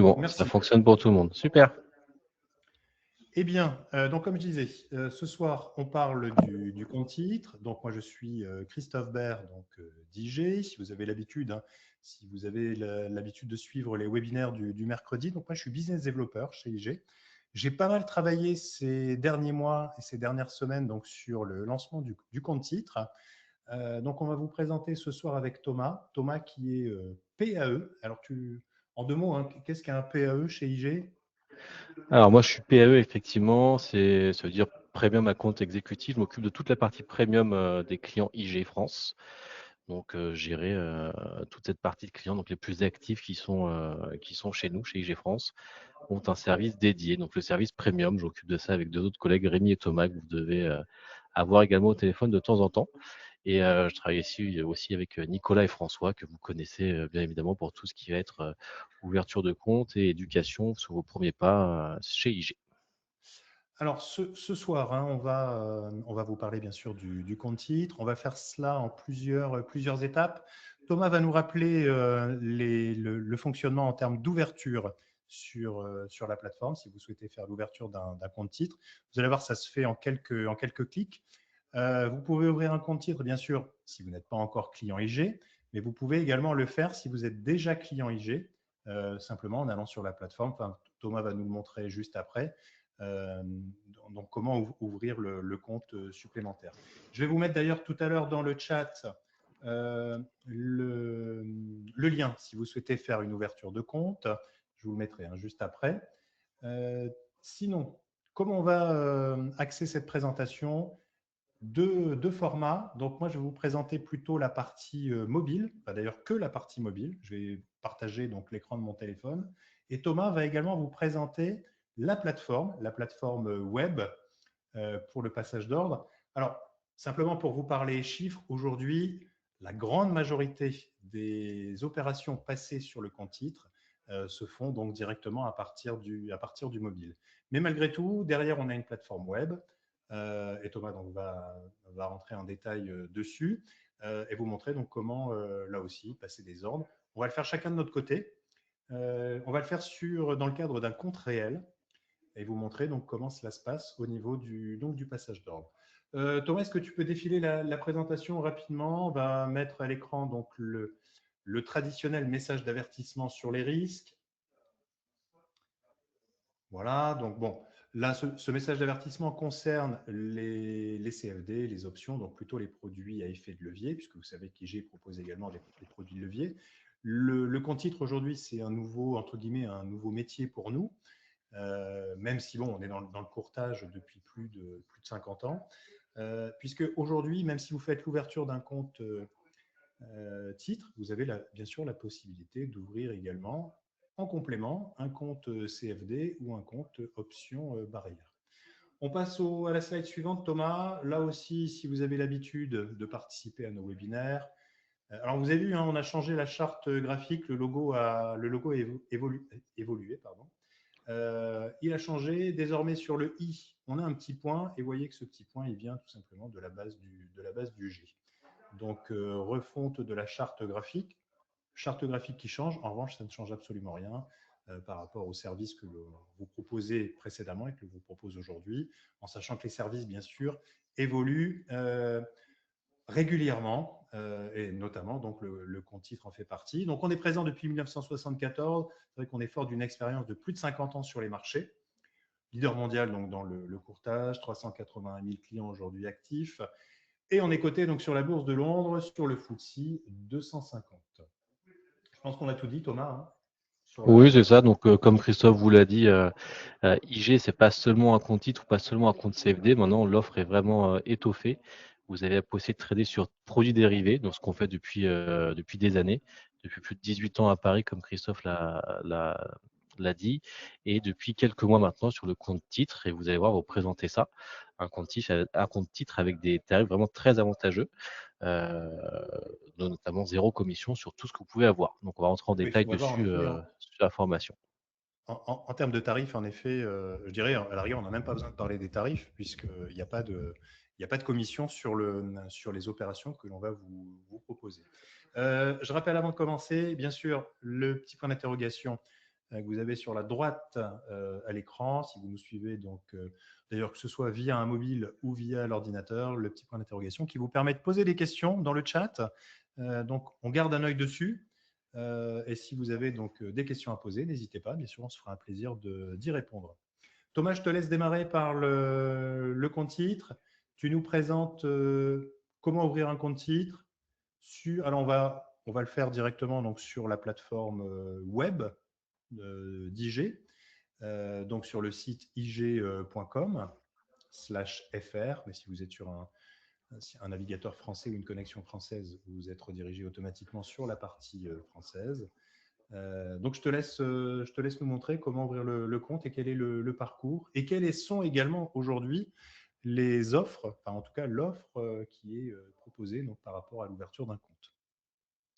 Bon, ça Merci. fonctionne pour tout le monde. Super. Eh bien, donc comme je disais, ce soir, on parle du compte titre. Donc moi, je suis Christophe Baird, donc d'IG. Si vous avez l'habitude, hein, si vous avez l'habitude de suivre les webinaires du mercredi, donc moi, je suis business developer chez IG. J'ai pas mal travaillé ces derniers mois et ces dernières semaines donc sur le lancement du compte titre. Donc on va vous présenter ce soir avec Thomas. Thomas qui est PAE. Alors en deux mots, hein, qu'est-ce qu'un PAE chez IG? Alors moi, je suis PAE, effectivement. Ça veut dire Premium Account Executive. Je m'occupe de toute la partie premium des clients IG France. Donc, gérer toute cette partie de clients, donc les plus actifs qui sont chez nous, chez IG France, ont un service dédié. Donc, le service premium, j'occupe de ça avec deux autres collègues, Rémi et Thomas, que vous devez avoir également au téléphone de temps en temps. Et je travaille ici aussi avec Nicolas et François, que vous connaissez bien évidemment pour tout ce qui va être ouverture de compte et éducation sur vos premiers pas chez IG. Alors, ce soir, hein, on va vous parler bien sûr du compte titre. On va faire cela en plusieurs étapes. Thomas va nous rappeler le fonctionnement en termes d'ouverture sur la plateforme, si vous souhaitez faire l'ouverture d'un compte titre. Vous allez voir, ça se fait en quelques clics. Vous pouvez ouvrir un compte titre, bien sûr, si vous n'êtes pas encore client IG, mais vous pouvez également le faire si vous êtes déjà client IG, simplement en allant sur la plateforme. Enfin, Thomas va nous le montrer juste après. Euh, donc, comment ouvrir le compte supplémentaire. Je vais vous mettre d'ailleurs tout à l'heure dans le chat le lien si vous souhaitez faire une ouverture de compte. Je vous le mettrai hein, juste après. Sinon, comment on va axer cette présentation? Deux formats. Donc, moi, je vais vous présenter plutôt la partie mobile, enfin, d'ailleurs que la partie mobile. Je vais partager donc l'écran de mon téléphone. Et Thomas va également vous présenter la plateforme web pour le passage d'ordre. Alors, simplement pour vous parler chiffres, aujourd'hui, la grande majorité des opérations passées sur le compte titre se font donc directement à partir du mobile. Mais malgré tout, derrière, on a une plateforme web et Thomas donc, va rentrer en détail dessus et vous montrer donc comment, là aussi, passer des ordres. On va le faire chacun de notre côté. On va le faire dans le cadre d'un compte réel et vous montrer donc comment cela se passe au niveau du passage d'ordre. Thomas, est-ce que tu peux défiler la présentation rapidement? On va mettre à l'écran donc le traditionnel message d'avertissement sur les risques. Voilà, donc bon, là, ce message d'avertissement concerne les CFD, les options, donc plutôt les produits à effet de levier, puisque vous savez qu'IG propose également les produits de levier. Le compte titre aujourd'hui, c'est entre guillemets, un nouveau métier pour nous. Même si bon, on est dans le courtage depuis plus de 50 ans, puisque aujourd'hui, même si vous faites l'ouverture d'un compte titre, vous avez bien sûr la possibilité d'ouvrir également en complément un compte CFD ou un compte option barrière. On passe à la slide suivante, Thomas. Là aussi, si vous avez l'habitude de participer à nos webinaires, alors vous avez vu, hein, on a changé la charte graphique, le logo a évolué. Pardon. Il a changé. Désormais, sur le i, on a un petit point et vous voyez que ce petit point, il vient tout simplement de la base du G. Donc, refonte de la charte graphique qui change. En revanche, ça ne change absolument rien par rapport aux services que vous proposez précédemment et que vous propose aujourd'hui, en sachant que les services, bien sûr, évoluent régulièrement, et notamment donc le compte titre en fait partie. Donc on est présent depuis 1974. C'est vrai qu'on est fort d'une expérience de plus de 50 ans sur les marchés. Leader mondial donc dans le courtage, 381 000 clients aujourd'hui actifs. Et on est coté donc sur la bourse de Londres, sur le FTSE 250. Je pense qu'on a tout dit, Thomas, hein, sur Oui, c'est la ça. Donc, présentation. comme Christophe vous l'a dit, IG, c'est pas seulement un compte titre ou pas seulement un compte CFD. Maintenant, l'offre est vraiment étoffée. Vous avez la possibilité de trader sur produits dérivés, donc ce qu'on fait depuis des années, depuis plus de 18 ans à Paris, comme Christophe l'a dit, et depuis quelques mois maintenant sur le compte titre. Et vous allez voir, vous présenter ça, un compte titre avec des tarifs vraiment très avantageux, euh, notamment zéro commission sur tout ce que vous pouvez avoir. Donc, on va rentrer en Oui, détail on va voir en dessus effet sur la formation. en termes de tarifs, en effet, je dirais, à la rigueur, on n'a même pas besoin de parler des tarifs, puisqu'il n'y a pas de commission sur les opérations que l'on va vous proposer. Je rappelle avant de commencer, bien sûr, le petit point d'interrogation. que vous avez sur la droite à l'écran. Si vous nous suivez, donc d'ailleurs que ce soit via un mobile ou via l'ordinateur, le petit point d'interrogation qui vous permet de poser des questions dans le chat. Donc on garde un œil dessus. Et si vous avez donc des questions à poser, n'hésitez pas. Bien sûr, on se fera un plaisir d'y répondre. Thomas, je te laisse démarrer par le compte titre. Tu nous présentes comment ouvrir un compte titre. Alors, on va le faire directement donc, sur la plateforme web d'IG, donc sur le site ig.com/fr. Mais si vous êtes sur un navigateur français ou une connexion française, vous êtes redirigé automatiquement sur la partie française. Donc, je te laisse nous montrer comment ouvrir le compte et quel est le parcours et quelles sont également aujourd'hui les offres, enfin en tout cas l'offre qui est proposée donc, par rapport à l'ouverture d'un compte.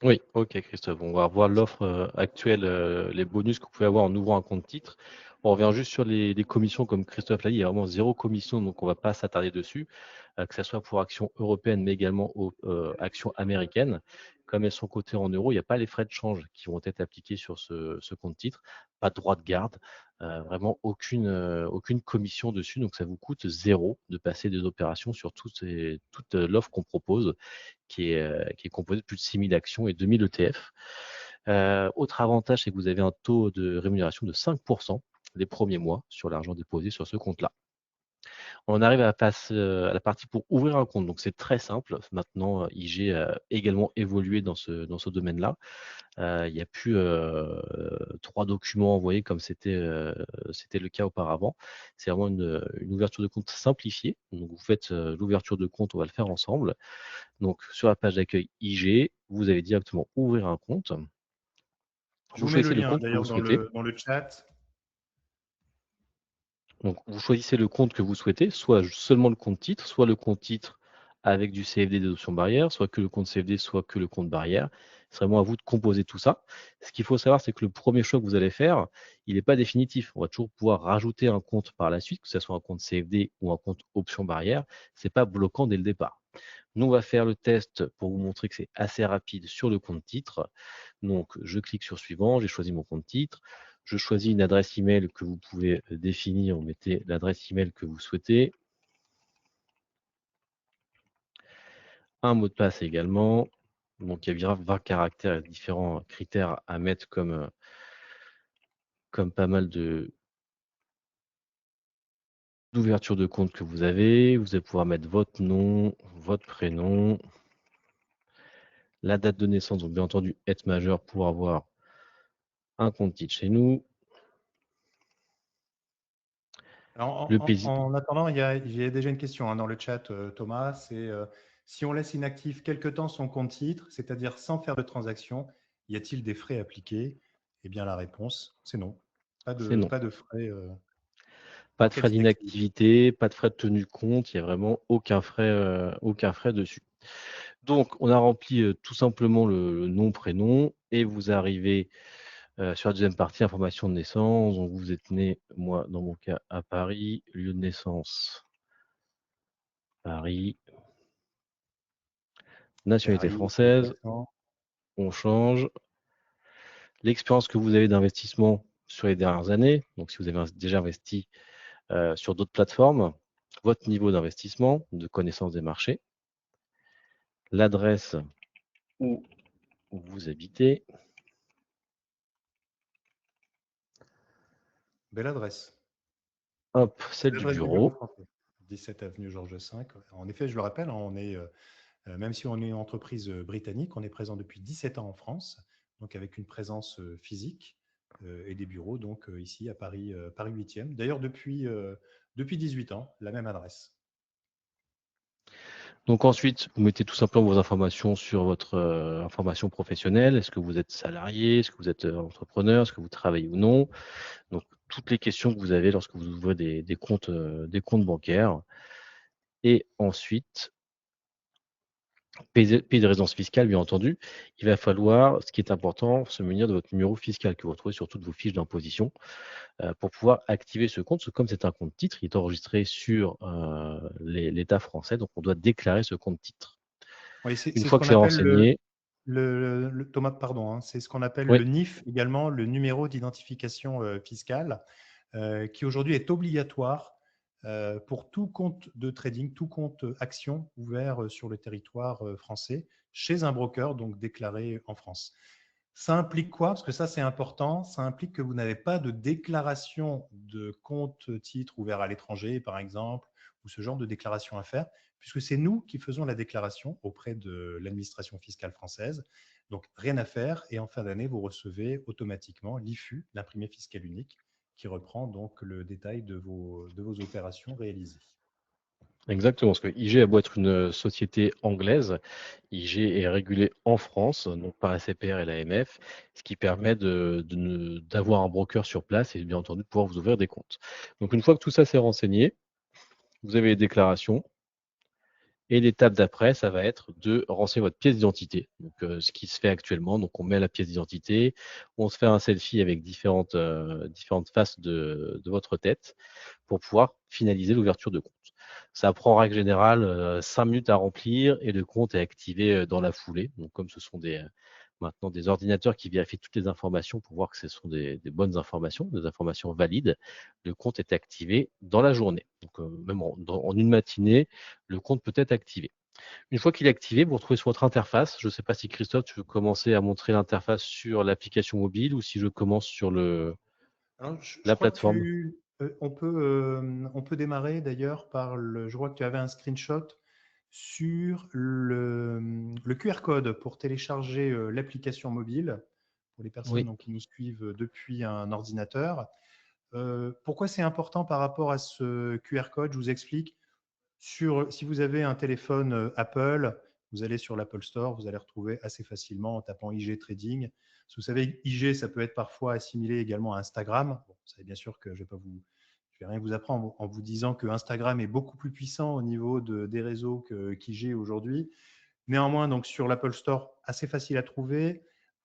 Oui, ok Christophe, on va revoir l'offre actuelle, les bonus que vous pouvez avoir en ouvrant un compte titre. On revient juste sur les commissions, comme Christophe l'a dit, il y a vraiment 0 commission, donc on ne va pas s'attarder dessus, que ce soit pour actions européennes, mais également aux actions américaines. Comme elles sont cotées en euros, il n'y a pas les frais de change qui vont être appliqués sur ce compte titre, pas de droit de garde, vraiment aucune commission dessus, donc ça vous coûte 0 de passer des opérations sur toute l'offre qu'on propose, qui est composé de plus de 6000 actions et 2000 ETF. Autre avantage, c'est que vous avez un taux de rémunération de 5% les premiers mois sur l'argent déposé sur ce compte-là. On arrive à la partie pour ouvrir un compte. Donc, c'est très simple. Maintenant, IG a également évolué dans ce domaine-là. Il n'y a plus 3 documents envoyés comme c'était le cas auparavant. C'est vraiment une ouverture de compte simplifiée. Donc, vous faites l'ouverture de compte, on va le faire ensemble. Donc, sur la page d'accueil IG, vous allez directement ouvrir un compte. Je Vous vous mets le choisissez le lien compte que vous d'ailleurs souhaitez. dans le chat. Donc, vous choisissez le compte que vous souhaitez, soit seulement le compte titre, soit le compte titre avec du CFD des options barrières, soit que le compte CFD, soit que le compte barrière. C'est vraiment à vous de composer tout ça. Ce qu'il faut savoir, c'est que le premier choix que vous allez faire, il n'est pas définitif. On va toujours pouvoir rajouter un compte par la suite, que ce soit un compte CFD ou un compte option barrière. Ce n'est pas bloquant dès le départ. Nous, on va faire le test pour vous montrer que c'est assez rapide sur le compte titre. Donc, je clique sur suivant, j'ai choisi mon compte titre. Je choisis une adresse email que vous pouvez définir. Vous mettez l'adresse email que vous souhaitez. Un mot de passe également. Donc, il y a bien 20 caractères et différents critères à mettre comme pas mal d'ouverture de compte que vous avez. Vous allez pouvoir mettre votre nom, votre prénom, la date de naissance, donc bien entendu être majeur pour avoir un compte titre chez nous. Alors, Le pays. en attendant, il y a déjà une question dans le chat, Thomas. C'est si on laisse inactif quelque temps son compte titre, c'est-à-dire sans faire de transaction, y a-t-il des frais appliqués? Eh bien, la réponse, c'est non. C'est non. Pas de frais Pas en de cas frais d'inactivité. d'inactivité, pas de frais de tenue de compte, il n'y a vraiment aucun frais dessus. Donc, on a rempli tout simplement le nom, prénom, et vous arrivez sur la deuxième partie, information de naissance. Donc, vous êtes né, moi, dans mon cas, à Paris, lieu de naissance, Paris, nationalité Paris, avec française, l'accent. on change. L'expérience que vous avez d'investissement sur les dernières années, donc si vous avez déjà investi sur d'autres plateformes, votre niveau d'investissement, de connaissance des marchés, l'adresse où vous habitez. Belle adresse. Hop, celle C'est du l'adresse du bureau bureau. français. 17 avenue Georges V. En effet, je le rappelle, on est, même si on est une entreprise britannique, on est présent depuis 17 ans en France, donc avec une présence physique et des bureaux donc ici à Paris, Paris 8e. D'ailleurs, depuis 18 ans, la même adresse. Donc ensuite, vous mettez tout simplement vos informations sur votre information professionnelle. Est-ce que vous êtes salarié? Est-ce que vous êtes entrepreneur? Est-ce que vous travaillez ou non? Donc toutes les questions que vous avez lorsque vous ouvrez des comptes bancaires. Et ensuite, pays de résidence fiscale, bien entendu, il va falloir, ce qui est important, se munir de votre numéro fiscal que vous retrouvez sur toutes vos fiches d'imposition pour pouvoir activer ce compte. Comme c'est un compte titre, il est enregistré sur l'État français, donc on doit déclarer ce compte titre. Oui, Une c'est ce fois que qu'on c'est appelle renseigné, Thomas, pardon, hein, c'est ce qu'on appelle Oui, le NIF également, le numéro d'identification fiscale, qui aujourd'hui est obligatoire pour tout compte de trading, tout compte action ouvert sur le territoire français chez un broker, donc déclaré en France. Ça implique quoi? Parce que ça, c'est important. Ça implique que vous n'avez pas de déclaration de compte titre ouvert à l'étranger, par exemple, ou ce genre de déclaration à faire, puisque c'est nous qui faisons la déclaration auprès de l'administration fiscale française. Donc, rien à faire. Et en fin d'année, vous recevez automatiquement l'IFU, l'imprimé fiscal unique, qui reprend donc le détail de vos opérations réalisées. exactement. Parce que IG a beau être une société anglaise, IG est régulé en France, donc par la CPR et l'AMF, ce qui permet d'avoir un broker sur place et bien entendu de pouvoir vous ouvrir des comptes. Donc une fois que tout ça c'est renseigné, vous avez les déclarations. Et l'étape d'après, ça va être de renseigner votre pièce d'identité. Donc, ce qui se fait actuellement, donc on met la pièce d'identité, on se fait un selfie avec différentes faces de votre tête pour pouvoir finaliser l'ouverture de compte. Ça prend en règle générale 5 minutes à remplir et le compte est activé dans la foulée. Donc, comme ce sont maintenant des ordinateurs qui vérifient toutes les informations pour voir que ce sont des bonnes informations, des informations valides, le compte est activé dans la journée. Donc, même en une matinée, le compte peut être activé. Une fois qu'il est activé, vous retrouvez sur votre interface. Je ne sais pas si Christophe, tu veux commencer à montrer l'interface sur l'application mobile ou si je commence sur Alors, je la crois que plateforme. on peut démarrer d'ailleurs par je vois que tu avais un screenshot sur le QR code pour télécharger l'application mobile pour les personnes Oui, donc, qui nous suivent depuis un ordinateur. Pourquoi c'est important par rapport à ce QR code? Je vous explique. Si vous avez un téléphone Apple, vous allez sur l'Apple Store, vous allez retrouver assez facilement en tapant IG Trading. Parce que vous savez, IG, ça peut être parfois assimilé également à Instagram. Bon, vous savez bien sûr que je vais rien vous apprendre en vous disant que Instagram est beaucoup plus puissant au niveau des réseaux qu'IG aujourd'hui. Néanmoins, donc sur l'Apple Store, assez facile à trouver,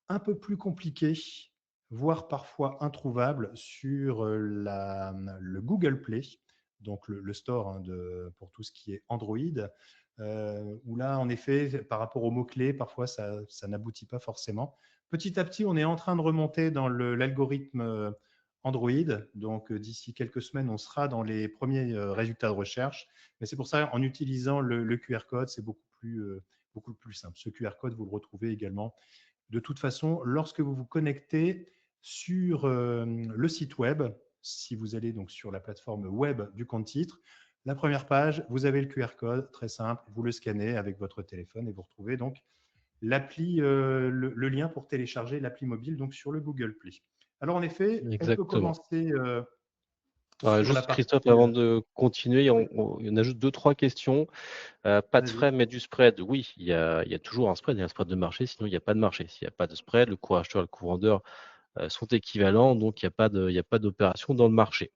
un peu plus compliqué, voire parfois introuvable sur le Google Play, donc le store hein, pour tout ce qui est Android, où là, en effet, par rapport aux mots-clés, parfois ça n'aboutit pas forcément. Petit à petit, on est en train de remonter dans l'algorithme Android. Donc, d'ici quelques semaines, on sera dans les premiers résultats de recherche. Mais c'est pour ça, en utilisant le QR code, c'est beaucoup plus simple. Ce QR code, vous le retrouvez également de toute façon lorsque vous vous connectez sur le site web. Si vous allez donc sur la plateforme web du compte titre, la première page, vous avez le QR code, très simple, vous le scannez avec votre téléphone et vous retrouvez donc l'appli, le lien pour télécharger l'appli mobile donc sur le Google Play. Alors en effet, on peut exactement. commencer Alors, sur la juste partie. Christophe, avant de continuer, on a juste deux, trois questions. Pas de Vas-y. frais, mais du spread. Oui, il y a toujours un spread, il y a un spread de marché, sinon il n'y a pas de marché. S'il n'y a pas de spread, le cours acheteur et le cours vendeur sont équivalents, donc il y a pas d'opération dans le marché.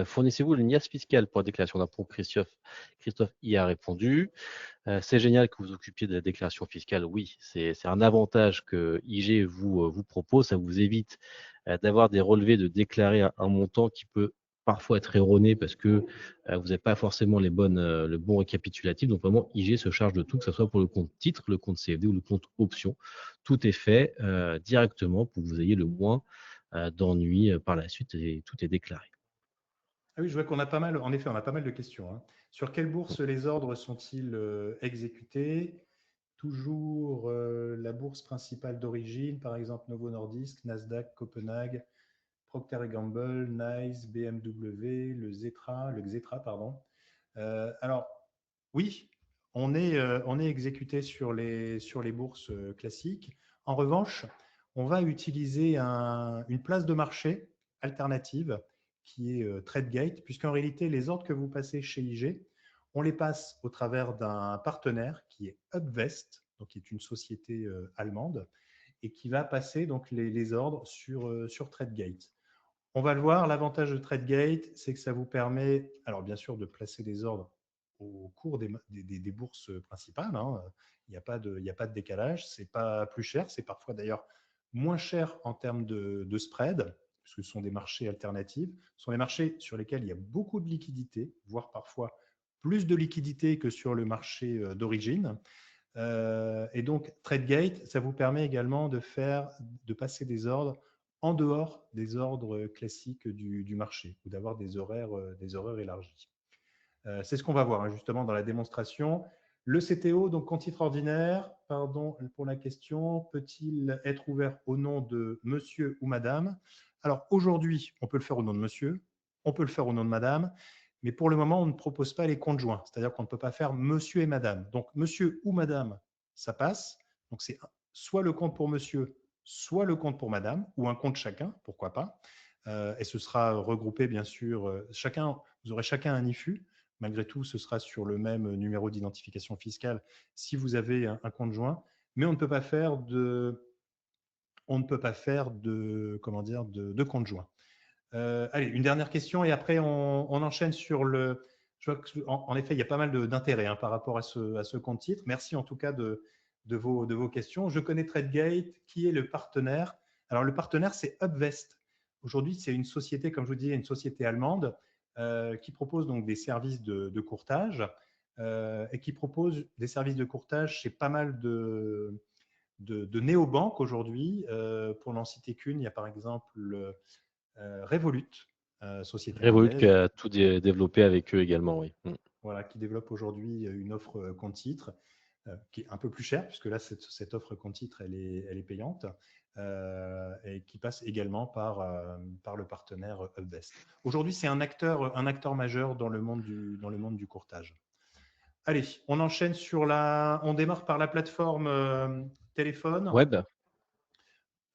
Fournissez-vous le NIAS fiscal pour la déclaration d'impôt? Christophe y a répondu. C'est génial que vous occupiez de la déclaration fiscale. Oui, c'est un avantage que IG vous propose. Ça vous évite d'avoir des relevés, de déclarer un montant qui peut parfois être erroné parce que vous n'avez pas forcément le bon récapitulatif. Donc vraiment, IG se charge de tout, que ce soit pour le compte titre, le compte CFD ou le compte option. Tout est fait directement pour que vous ayez le moins d'ennuis par la suite et tout est déclaré. Ah oui, je vois qu'on a pas mal, en effet, on a pas mal de questions, hein. Sur quelle bourse les ordres sont-ils exécutés? Toujours la bourse principale d'origine, par exemple Novo Nordisk, Nasdaq, Copenhague, Procter Gamble, Nice, BMW, le Xetra, pardon. Alors, oui, on est exécuté sur les bourses classiques. En revanche, on va utiliser une place de marché alternative qui est TradeGate, puisqu'en réalité, les ordres que vous passez chez IG, on les passe au travers d'un partenaire qui est Upvest, donc qui est une société allemande, et qui va passer donc les ordres sur TradeGate. On va le voir, l'avantage de TradeGate, c'est que ça vous permet, alors bien sûr, de placer des ordres au cours des bourses principales, hein. Il n'y a pas de décalage, c'est pas plus cher, c'est parfois d'ailleurs moins cher en termes de spread, puisque ce sont des marchés alternatifs. Ce sont des marchés sur lesquels il y a beaucoup de liquidités, voire parfois plus de liquidités que sur le marché d'origine. Et donc, TradeGate, ça vous permet également de passer des ordres en dehors des ordres classiques du marché ou d'avoir des horaires élargis. C'est ce qu'on va voir justement dans la démonstration. Le CTO, donc compte titre ordinaire, pardon pour la question, peut-il être ouvert au nom de monsieur ou madame? Alors aujourd'hui, on peut le faire au nom de monsieur, on peut le faire au nom de madame, mais pour le moment, on ne propose pas les comptes joints, c'est-à-dire qu'on ne peut pas faire monsieur et madame. Donc monsieur ou madame, ça passe. Donc c'est soit le compte pour monsieur, soit le compte pour madame, ou un compte chacun, pourquoi pas. Et ce sera regroupé, bien sûr, vous aurez chacun un IFU. Malgré tout, ce sera sur le même numéro d'identification fiscale si vous avez un compte joint, mais on ne peut pas faire comment dire, de compte joint. Allez, une dernière question et après on enchaîne sur le. Je vois en effet, il y a pas mal d'intérêt par rapport à ce compte titre. Merci en tout cas de vos questions. Je connais TradeGate, qui est le partenaire. Alors le partenaire, c'est Upvest. Aujourd'hui, c'est une société, comme je vous disais, une société allemande qui propose donc des services de courtage et qui propose des services de courtage chez pas mal de néobanques aujourd'hui. Pour n'en citer qu'une, il y a par exemple Revolut, société Revolut qui anglaise, a tout développé avec eux également, oui. voilà, qui développe aujourd'hui une offre compte titre qui est un peu plus chère, puisque là, cette offre compte titre, elle est payante, et qui passe également par le partenaire Upvest. Aujourd'hui, c'est un acteur majeur dans le monde du courtage. Allez, on enchaîne on démarre par la plateforme téléphone Web,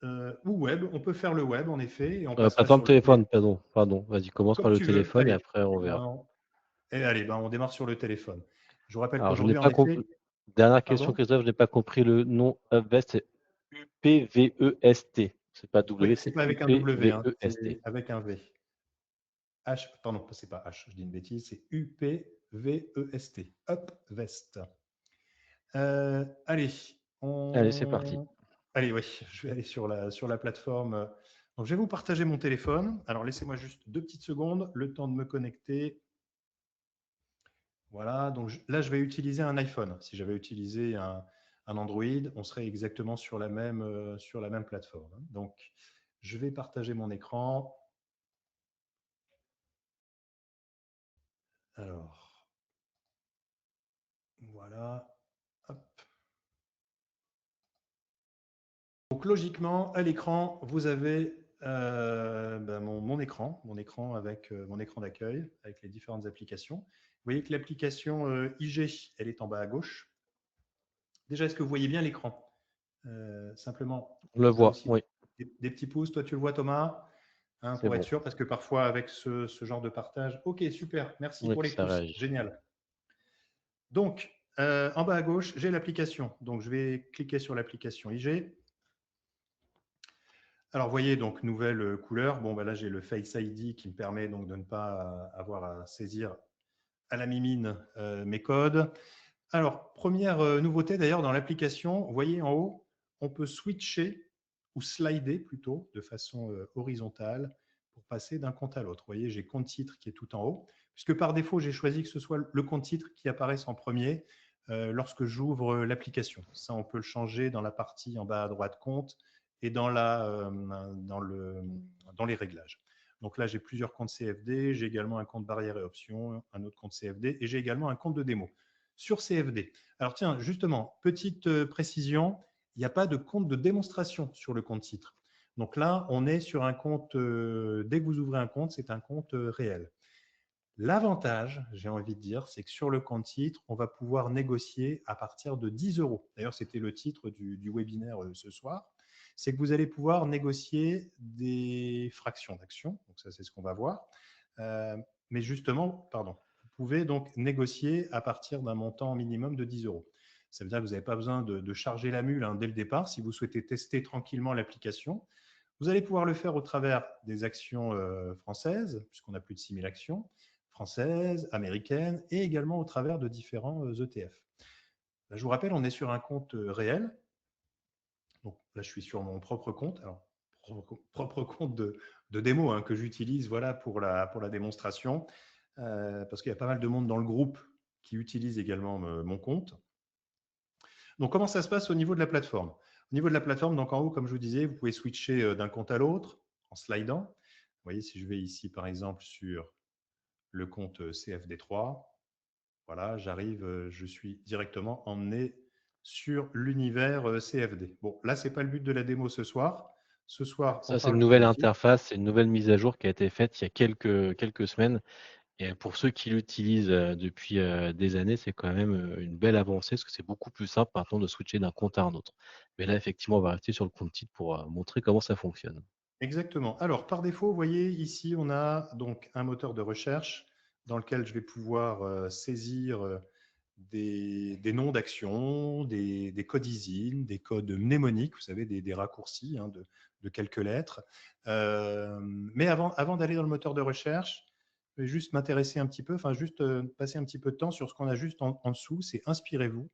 ou web. On peut faire le web, en effet, et on passera plateforme sur le téléphone, pardon. Vas-y, commence comme par le tu veux. téléphone et Allez, après on verra. et allez, on démarre sur le téléphone. Je vous rappelle Alors, je n'ai qu'aujourd'hui, en pas compris. effet, Dernière question, pardon? Christophe, je n'ai pas compris le nom Upvest, c'est UPVEST. C'est pas Oui, W, c'est c'est pas avec un W, UPVEST. c'est avec un V. H, pardon, c'est pas H, je dis une bêtise, c'est UPVEST. Upvest. Allez, Allez, c'est parti. allez, oui, je vais aller sur la plateforme. Donc, je vais vous partager mon téléphone. Alors, laissez-moi juste 2 petites secondes, le temps de me connecter. Voilà, donc là, je vais utiliser un iPhone. Si j'avais utilisé un Android, on serait exactement sur la même plateforme. Donc, je vais partager mon écran. Alors, voilà. Hop. Donc, logiquement, à l'écran, vous avez mon écran avec mon écran d'accueil, avec les différentes applications. Vous voyez que l'application IG, elle est en bas à gauche. Déjà, est-ce que vous voyez bien l'écran? Simplement, On le là voit, aussi, oui, des petits pouces. Toi, tu le vois, Thomas, c'est pour être bon. sûr, parce que parfois, avec ce genre de partage. OK, super. Merci Oui, pour les ça pouces. réagit. Génial. Donc, en bas à gauche, j'ai l'application. Donc, je vais cliquer sur l'application IG. Alors, vous voyez, donc, nouvelle couleur. Bon, là, j'ai le Face ID qui me permet donc de ne pas avoir à saisir à la mimine mes codes. Alors, première nouveauté d'ailleurs dans l'application, vous voyez en haut, on peut switcher ou slider plutôt de façon horizontale pour passer d'un compte à l'autre. Vous voyez, j'ai compte titre qui est tout en haut, puisque par défaut, j'ai choisi que ce soit le compte titre qui apparaisse en premier lorsque j'ouvre l'application. Ça, on peut le changer dans la partie en bas à droite compte et dans les réglages. Donc là, j'ai plusieurs comptes CFD, j'ai également un compte barrière et options, un autre compte CFD et j'ai également un compte de démo sur CFD. Alors tiens, justement, petite précision, il n'y a pas de compte de démonstration sur le compte titre. Donc là, on est sur un compte, dès que vous ouvrez un compte, c'est un compte réel. L'avantage, j'ai envie de dire, c'est que sur le compte titre, on va pouvoir négocier à partir de 10 euros. D'ailleurs, c'était le titre du webinaire ce soir. C'est que vous allez pouvoir négocier des fractions d'actions. Donc ça, c'est ce qu'on va voir. Mais justement, pardon, vous pouvez donc négocier à partir d'un montant minimum de 10 euros. Ça veut dire que vous n'avez pas besoin de charger la mule dès le départ si vous souhaitez tester tranquillement l'application. Vous allez pouvoir le faire au travers des actions françaises, puisqu'on a plus de 6000 actions, françaises, américaines, et également au travers de différents ETF. Là, je vous rappelle, on est sur un compte réel. Donc là, je suis sur mon propre compte. Alors, propre compte de démo que j'utilise voilà, pour la démonstration, parce qu'il y a pas mal de monde dans le groupe qui utilise également mon compte. Donc, comment ça se passe au niveau de la plateforme? Au niveau de la plateforme, donc en haut, comme je vous disais, vous pouvez switcher d'un compte à l'autre en slidant. Vous voyez, si je vais ici, par exemple, sur le compte CFD3, voilà, j'arrive, je suis directement emmené sur l'univers CFD. Bon, là, ce n'est pas le but de la démo ce soir. Ce soir, on Ça, c'est parle une nouvelle philosophie. interface, c'est une nouvelle mise à jour qui a été faite il y a quelques semaines et pour ceux qui l'utilisent, depuis, des années, c'est quand même, une belle avancée parce que c'est beaucoup plus simple maintenant de switcher d'un compte à un autre. Mais là, effectivement, on va rester sur le compte titre pour, montrer comment ça fonctionne. Exactement. Alors, par défaut, vous voyez, ici, on a donc un moteur de recherche dans lequel je vais pouvoir saisir des noms d'actions, des codes ISIN, des codes mnémoniques, vous savez, des raccourcis hein, de quelques lettres. Mais avant d'aller dans le moteur de recherche, je vais juste m'intéresser un petit peu, enfin juste passer un petit peu de temps sur ce qu'on a juste en dessous, c'est Inspirez-vous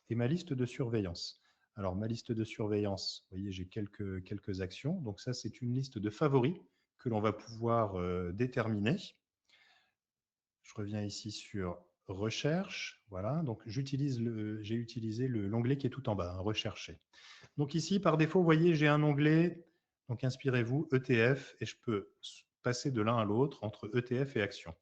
et ma liste de surveillance. Alors, ma liste de surveillance, vous voyez, j'ai quelques actions. Donc ça, c'est une liste de favoris que l'on va pouvoir déterminer. Je reviens ici sur recherche. Voilà, donc j'ai utilisé l'onglet qui est tout en bas, hein, rechercher. Donc ici, par défaut, vous voyez, j'ai un onglet, donc inspirez-vous, ETF, et je peux passer de l'un à l'autre entre ETF et action.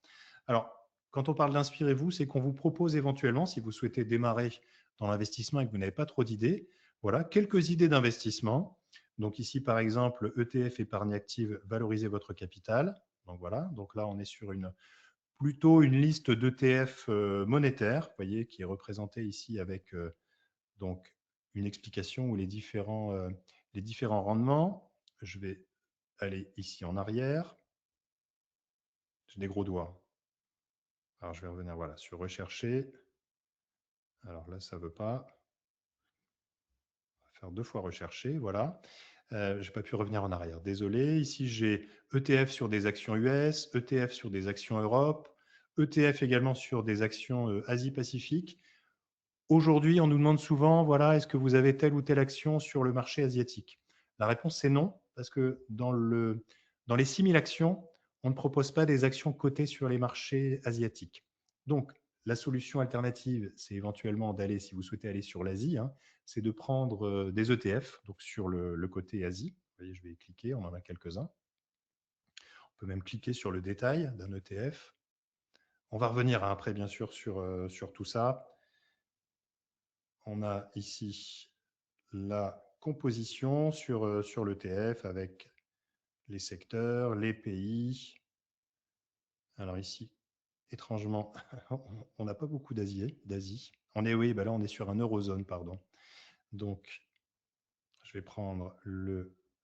Alors, quand on parle d'inspirez-vous, c'est qu'on vous propose éventuellement, si vous souhaitez démarrer dans l'investissement et que vous n'avez pas trop d'idées, voilà, quelques idées d'investissement. Donc ici, par exemple, ETF épargne active, valorisez votre capital. Donc voilà, donc là, on est sur plutôt une liste d'ETF monétaires, vous voyez, qui est représentée ici avec donc une explication où les différents rendements. Je vais aller ici en arrière. J'ai des gros doigts. Alors je vais revenir voilà, sur rechercher. Alors là, ça ne veut pas. On va faire 2 fois rechercher. Voilà. Je n'ai pas pu revenir en arrière. Désolé. Ici, j'ai ETF sur des actions US, ETF sur des actions Europe, ETF également sur des actions Asie-Pacifique. Aujourd'hui, on nous demande souvent, voilà, est-ce que vous avez telle ou telle action sur le marché asiatique? La réponse, c'est non, parce que dans les 6000 actions, on ne propose pas des actions cotées sur les marchés asiatiques. Donc, la solution alternative, c'est éventuellement d'aller, si vous souhaitez aller sur l'Asie, hein, c'est de prendre des ETF, donc sur le côté Asie. Vous voyez, je vais cliquer, on en a quelques-uns. On peut même cliquer sur le détail d'un ETF. On va revenir hein, après, bien sûr, sur tout ça. On a ici la composition sur l'ETF avec les secteurs, les pays. Alors ici, étrangement, on n'a pas beaucoup d'Asie. On est, oui, ben là, on est sur un eurozone, pardon. Donc, je vais prendre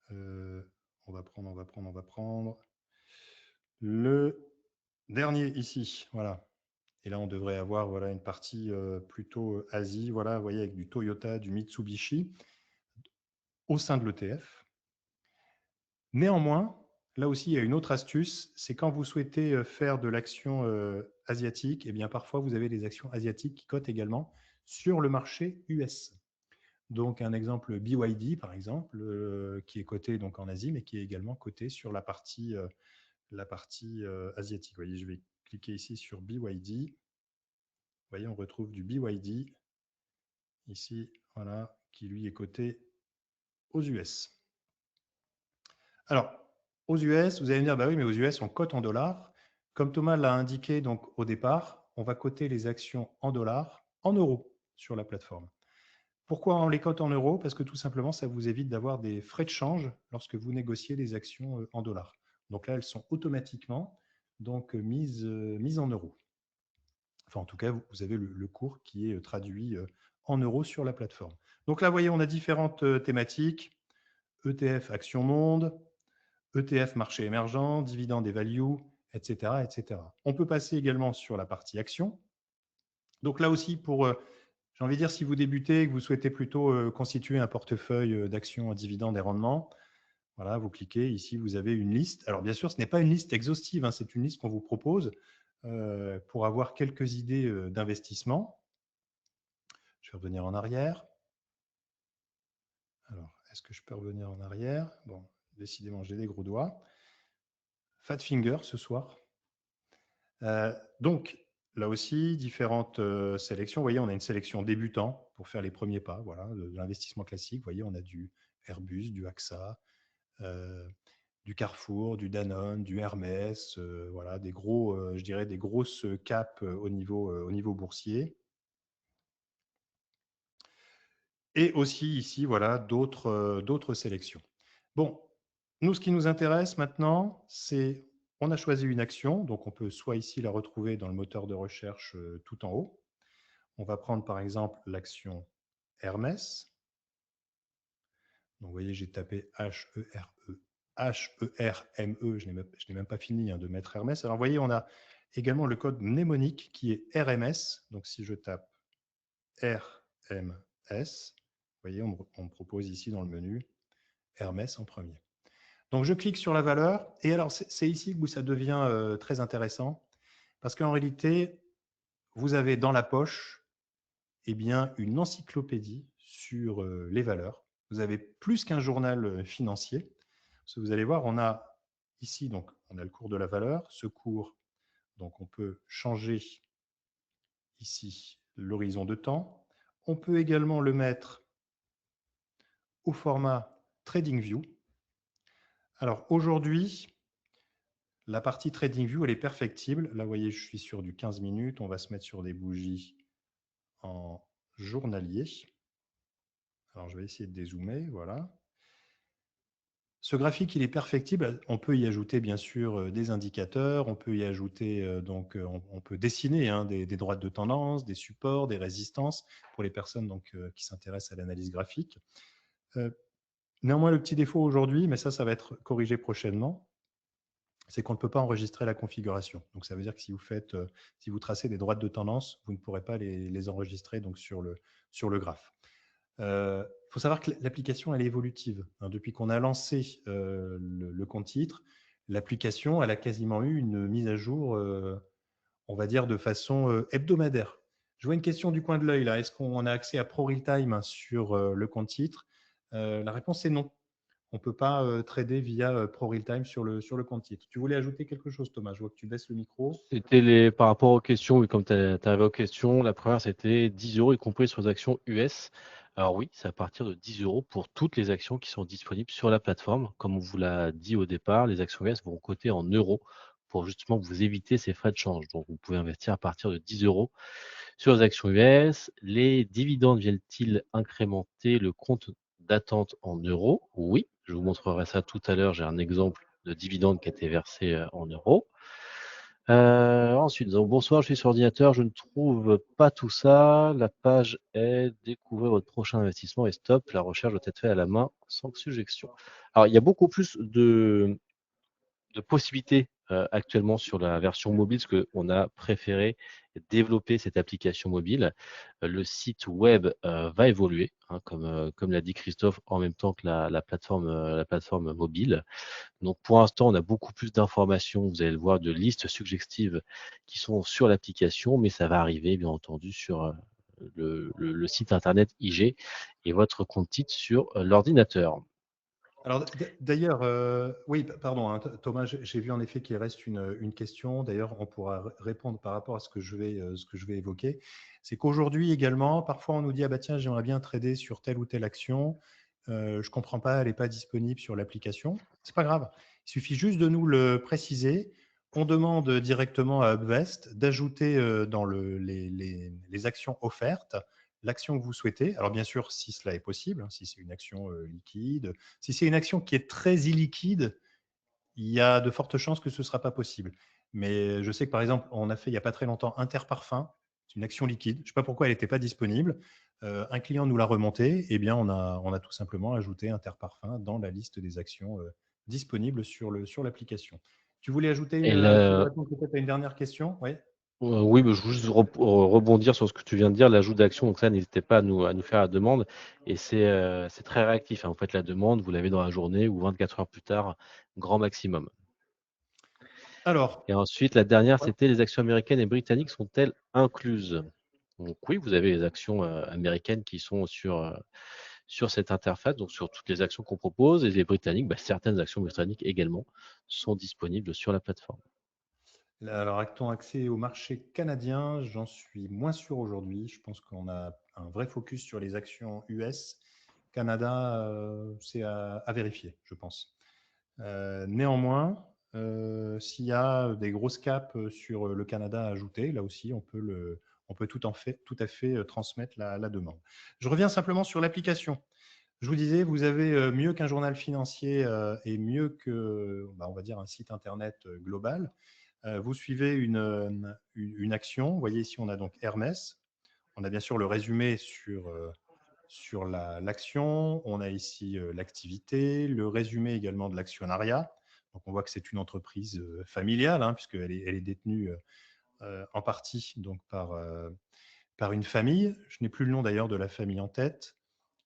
on va prendre le dernier ici. Voilà. Et là, on devrait avoir voilà, une partie plutôt Asie. Voilà, vous voyez, avec du Toyota, du Mitsubishi au sein de l'ETF. Néanmoins, là aussi, il y a une autre astuce, c'est quand vous souhaitez faire de l'action asiatique, et bien parfois vous avez des actions asiatiques qui cotent également sur le marché US. Donc un exemple BYD par exemple, qui est coté donc en Asie, mais qui est également coté sur la partie asiatique. Vous voyez, je vais cliquer ici sur BYD. Vous voyez, on retrouve du BYD ici, voilà, qui lui est coté aux US. Alors, aux US, vous allez me dire, bah oui, mais aux US, on cote en dollars. Comme Thomas l'a indiqué donc au départ, on va coter les actions en dollars, en euros sur la plateforme. Pourquoi on les cote en euros? Parce que tout simplement, ça vous évite d'avoir des frais de change lorsque vous négociez les actions en dollars. Donc là, elles sont automatiquement donc, mises en euros. Enfin, en tout cas, vous avez le cours qui est traduit en euros sur la plateforme. Donc là, vous voyez, on a différentes thématiques. ETF Action Monde, ETF marché émergent, dividende et value, etc., etc. On peut passer également sur la partie action. Donc là aussi, j'ai envie de dire, si vous débutez et que vous souhaitez plutôt constituer un portefeuille d'actions à dividendes et rendements, voilà, vous cliquez, ici vous avez une liste. Alors bien sûr, ce n'est pas une liste exhaustive, hein, c'est une liste qu'on vous propose pour avoir quelques idées d'investissement. Je vais revenir en arrière. Alors, est-ce que je peux revenir en arrière? Bon, décidément, j'ai des gros doigts. Fat Finger ce soir. Donc, Là aussi, différentes sélections. Vous voyez, on a une sélection débutant pour faire les premiers pas, voilà, de l'investissement classique. Vous voyez, on a du Airbus, du AXA, euh, du Carrefour, du Danone, du Hermès, voilà, des gros, je dirais des grosses capes au niveau boursier. Et aussi ici, voilà, d'autres sélections. Bon, nous, ce qui nous intéresse maintenant, c'est, on a choisi une action, donc on peut soit ici la retrouver dans le moteur de recherche tout en haut. On va prendre par exemple l'action Hermès. Donc vous voyez, j'ai tapé H-E-R-E, H-E-R-M-E, je n'ai même pas fini de mettre Hermès. Alors vous voyez, on a également le code mnémonique qui est RMS. Donc si je tape RMS, vous voyez, on me propose ici dans le menu Hermès en premier. Donc je clique sur la valeur et alors c'est ici où ça devient très intéressant parce qu'en réalité, vous avez dans la poche bien, une encyclopédie sur les valeurs. Vous avez plus qu'un journal financier. Parce que vous allez voir, on a ici, donc, on a le cours de la valeur. Ce cours, donc, on peut changer ici l'horizon de temps. On peut également le mettre au format TradingView. Alors aujourd'hui, la partie TradingView, elle est perfectible. Là, vous voyez, je suis sur du 15 minutes. On va se mettre sur des bougies en journalier. Alors, je vais essayer de dézoomer. Voilà. Ce graphique, il est perfectible. On peut y ajouter bien sûr des indicateurs, on peut y ajouter on peut dessiner des droites de tendance, des supports, des résistances pour les personnes qui s'intéressent à l'analyse graphique. Néanmoins, le petit défaut aujourd'hui, mais ça va être corrigé prochainement, c'est qu'on ne peut pas enregistrer la configuration. Donc ça veut dire que si vous tracez des droites de tendance, vous ne pourrez pas les enregistrer donc sur le graphe. Il faut savoir que l'application, elle est évolutive. Depuis qu'on a lancé le compte titre, l'application, elle a quasiment eu une mise à jour, on va dire, de façon hebdomadaire. Je vois une question du coin de l'œil là. Est-ce qu'on a accès à ProRealTime sur le compte titre? La réponse est non. On ne peut pas trader via ProRealTime sur le compte titre. Tu voulais ajouter quelque chose, Thomas? Je vois que tu baisses le micro. C'était par rapport aux questions, oui, comme tu arrivé aux questions, la première c'était 10 euros, y compris sur les actions US. Alors oui, c'est à partir de 10 euros pour toutes les actions qui sont disponibles sur la plateforme. Comme on vous l'a dit au départ, les actions US vont coter en euros pour justement vous éviter ces frais de change. Donc vous pouvez investir à partir de 10 euros sur les actions US. Les dividendes viennent-ils incrémenter le compte d'attente en euros? Oui, je vous montrerai ça tout à l'heure. J'ai un exemple de dividende qui a été versé en euros. Ensuite, donc, bonsoir, je suis sur ordinateur, je ne trouve pas tout ça. La page est découvrir votre prochain investissement et stop. La recherche doit être faite à la main sans suggestion. Alors, il y a beaucoup plus de possibilités actuellement sur la version mobile, parce qu'on a préféré développer cette application mobile. Le site web va évoluer, hein, comme l'a dit Christophe, en même temps que la plateforme mobile. Donc pour l'instant, on a beaucoup plus d'informations, vous allez le voir, de listes suggestives qui sont sur l'application, mais ça va arriver, bien entendu, sur le site internet IG et votre compte titre sur l'ordinateur. Alors d'ailleurs, oui, pardon, hein, Thomas, j'ai vu en effet qu'il reste une question. D'ailleurs, on pourra répondre par rapport à ce que je vais évoquer. C'est qu'aujourd'hui également, parfois on nous dit ah bah tiens, j'aimerais bien trader sur telle ou telle action. Je comprends pas, elle n'est pas disponible sur l'application. C'est pas grave. Il suffit juste de nous le préciser. On demande directement à Upvest d'ajouter dans les actions offertes l'action que vous souhaitez. Alors bien sûr, si cela est possible, hein, si c'est une action liquide, si c'est une action qui est très illiquide, il y a de fortes chances que ce ne sera pas possible. Mais je sais que par exemple, on a fait il n'y a pas très longtemps Interparfum, c'est une action liquide. Je ne sais pas pourquoi elle n'était pas disponible. Un client nous l'a remonté, et bien on a tout simplement ajouté Interparfum dans la liste des actions disponibles sur l'application. Tu voulais ajouter Et tu voulais répondre peut-être à une dernière question? Oui. oui, mais je veux juste rebondir sur ce que tu viens de dire, l'ajout d'action. Donc ça, n'hésitez pas à nous faire la demande. Et c'est très réactif, hein. Vous faites la demande, vous l'avez dans la journée ou 24 heures plus tard, grand maximum. Alors, Et ensuite, la dernière, ouais. c'était les actions américaines et britanniques sont-elles incluses? Donc oui, vous avez les actions américaines qui sont sur cette interface, donc sur toutes les actions qu'on propose, et les britanniques, certaines actions britanniques également sont disponibles sur la plateforme. Alors, a-t-on accès au marché canadien? J'en suis moins sûr aujourd'hui. Je pense qu'on a un vrai focus sur les actions US. Canada, c'est à vérifier, je pense. Néanmoins, s'il y a des grosses caps sur le Canada à ajouter, là aussi, on peut tout à fait transmettre la demande. Je reviens simplement sur l'application. Je vous disais, vous avez mieux qu'un journal financier et mieux que, bah, on va dire, un site internet global. Vous suivez une action. Vous voyez ici, on a donc Hermès. On a bien sûr le résumé sur l'action. On a ici l'activité, le résumé également de l'actionnariat. Donc, on voit que c'est une entreprise familiale, hein, puisqu'elle elle est détenue en partie donc, par une famille. Je n'ai plus le nom d'ailleurs de la famille en tête.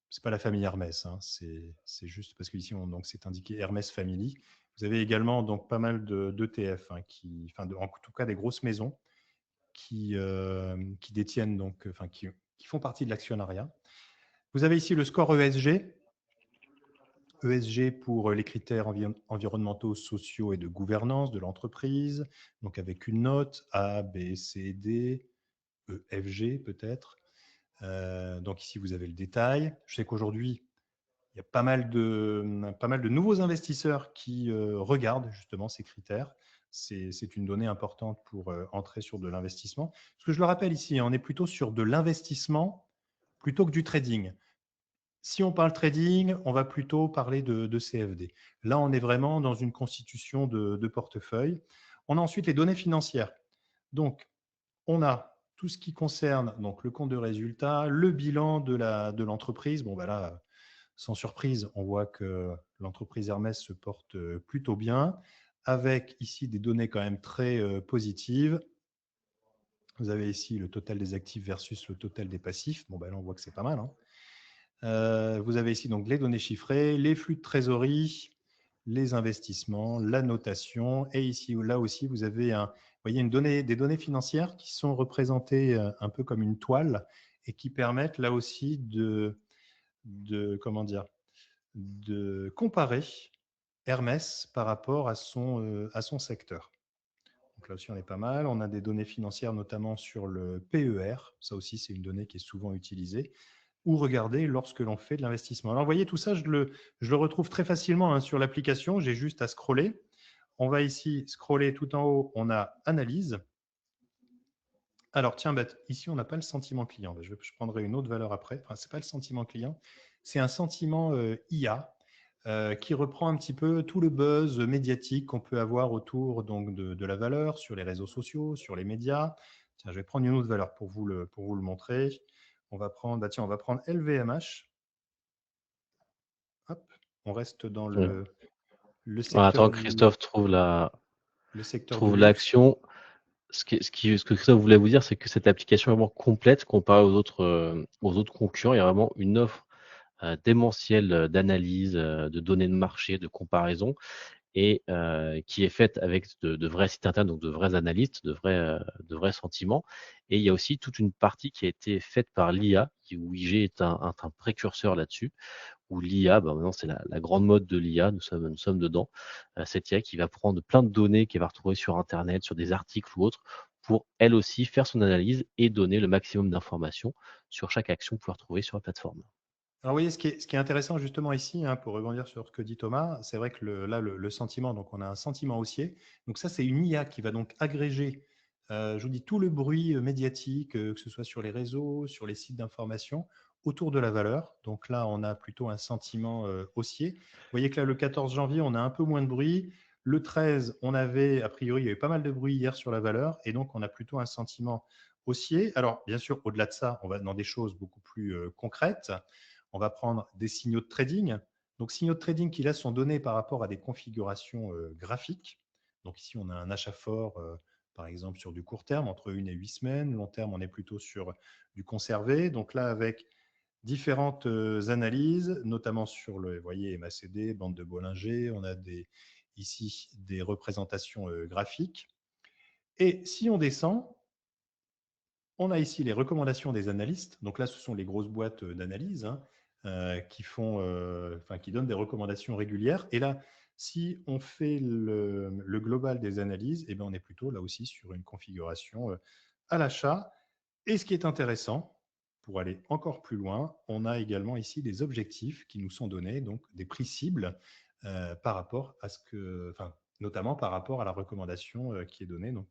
C'est pas la famille Hermès, hein, c'est juste parce qu'ici, donc, c'est indiqué Hermès Family. Vous avez également donc, pas mal d'ETF, hein, en tout cas des grosses maisons qui détiennent, donc, qui font partie de l'actionnariat. Vous avez ici le score ESG. ESG pour les critères environnementaux, sociaux et de gouvernance de l'entreprise, donc avec une note A, B, C, D, E, F, G peut-être. Donc ici, vous avez le détail. Je sais qu'aujourd'hui, il y a pas mal de nouveaux investisseurs qui regardent justement ces critères. C'est une donnée importante pour entrer sur de l'investissement. Parce que je le rappelle ici, on est plutôt sur de l'investissement plutôt que du trading. Si on parle trading, on va plutôt parler de CFD. Là, on est vraiment dans une constitution de portefeuille. On a ensuite les données financières. Donc, on a tout ce qui concerne donc, le compte de résultat, le bilan de l'entreprise. Bon, ben là, sans surprise, on voit que l'entreprise Hermès se porte plutôt bien, avec ici des données quand même très positives. Vous avez ici le total des actifs versus le total des passifs. Bon, ben là, on voit que c'est pas mal, hein. Vous avez ici donc les données chiffrées, les flux de trésorerie, les investissements, la notation. Et ici, là aussi, vous avez voyez des données financières qui sont représentées un peu comme une toile et qui permettent là aussi comment dire, de comparer Hermès par rapport à son secteur. Donc là aussi, on est pas mal. On a des données financières, notamment sur le PER. Ça aussi, c'est une donnée qui est souvent utilisée. Ou regarder lorsque l'on fait de l'investissement. Alors, vous voyez, tout ça, je le retrouve très facilement hein, sur l'application. J'ai juste à scroller. On va ici scroller tout en haut. On a analyse. Alors, tiens, bête, ici, on n'a pas le sentiment client. Je prendrai une autre valeur après. Enfin, ce n'est pas le sentiment client. C'est un sentiment IA qui reprend un petit peu tout le buzz médiatique qu'on peut avoir autour donc, de la valeur sur les réseaux sociaux, sur les médias. Tiens, je vais prendre une autre valeur pour vous le montrer. On va prendre, bah tiens, on va prendre LVMH. Hop, on reste dans Ouais. le Attends secteur que du, Christophe le secteur du trouve luxe. l'action. Ce que Christophe voulait vous dire, c'est que cette application est vraiment complète comparée aux autres concurrents. Il y a vraiment une offre démentielle d'analyse, de données de marché, de comparaison, et qui est faite avec de vrais sites internet, donc de vrais analystes, de vrais sentiments. Et il y a aussi toute une partie qui a été faite par l'IA, où IG est un précurseur là-dessus, où l'IA, bah, maintenant c'est la grande mode de l'IA, nous sommes dedans. Cette IA qui va prendre plein de données qu'elle va retrouver sur Internet, sur des articles ou autres, pour elle aussi faire son analyse et donner le maximum d'informations sur chaque action que vous pouvez retrouver sur la plateforme. Alors, vous voyez, ce qui est intéressant justement ici, hein, pour rebondir sur ce que dit Thomas, c'est vrai que le sentiment, donc on a un sentiment haussier. Donc ça, c'est une IA qui va donc agréger, je vous dis, tout le bruit médiatique, que ce soit sur les réseaux, sur les sites d'information, autour de la valeur. Donc là, on a plutôt un sentiment haussier. Vous voyez que là, le 14 janvier, on a un peu moins de bruit. Le 13, on avait, a priori, il y avait pas mal de bruit hier sur la valeur, et donc on a plutôt un sentiment haussier. Alors, bien sûr, au-delà de ça, on va dans des choses beaucoup plus concrètes. On va prendre des signaux de trading. Donc, signaux de trading qui là sont donnés par rapport à des configurations graphiques. Donc, ici, on a un achat fort, par exemple, sur du court terme, entre 1 et 8 semaines. Long terme, on est plutôt sur du conservé. Donc là, avec différentes analyses, notamment sur le, vous voyez, MACD, bande de Bollinger, on a ici des représentations graphiques. Et si on descend, on a ici les recommandations des analystes. Donc là, ce sont les grosses boîtes d'analyse hein, qui donnent des recommandations régulières. Et là, Si on fait le global des analyses, eh bien, on est plutôt là aussi sur une configuration à l'achat. Et ce qui est intéressant, pour aller encore plus loin, on a également ici des objectifs qui nous sont donnés, donc des prix cibles par rapport à ce que, enfin, notamment par rapport à la recommandation qui est donnée donc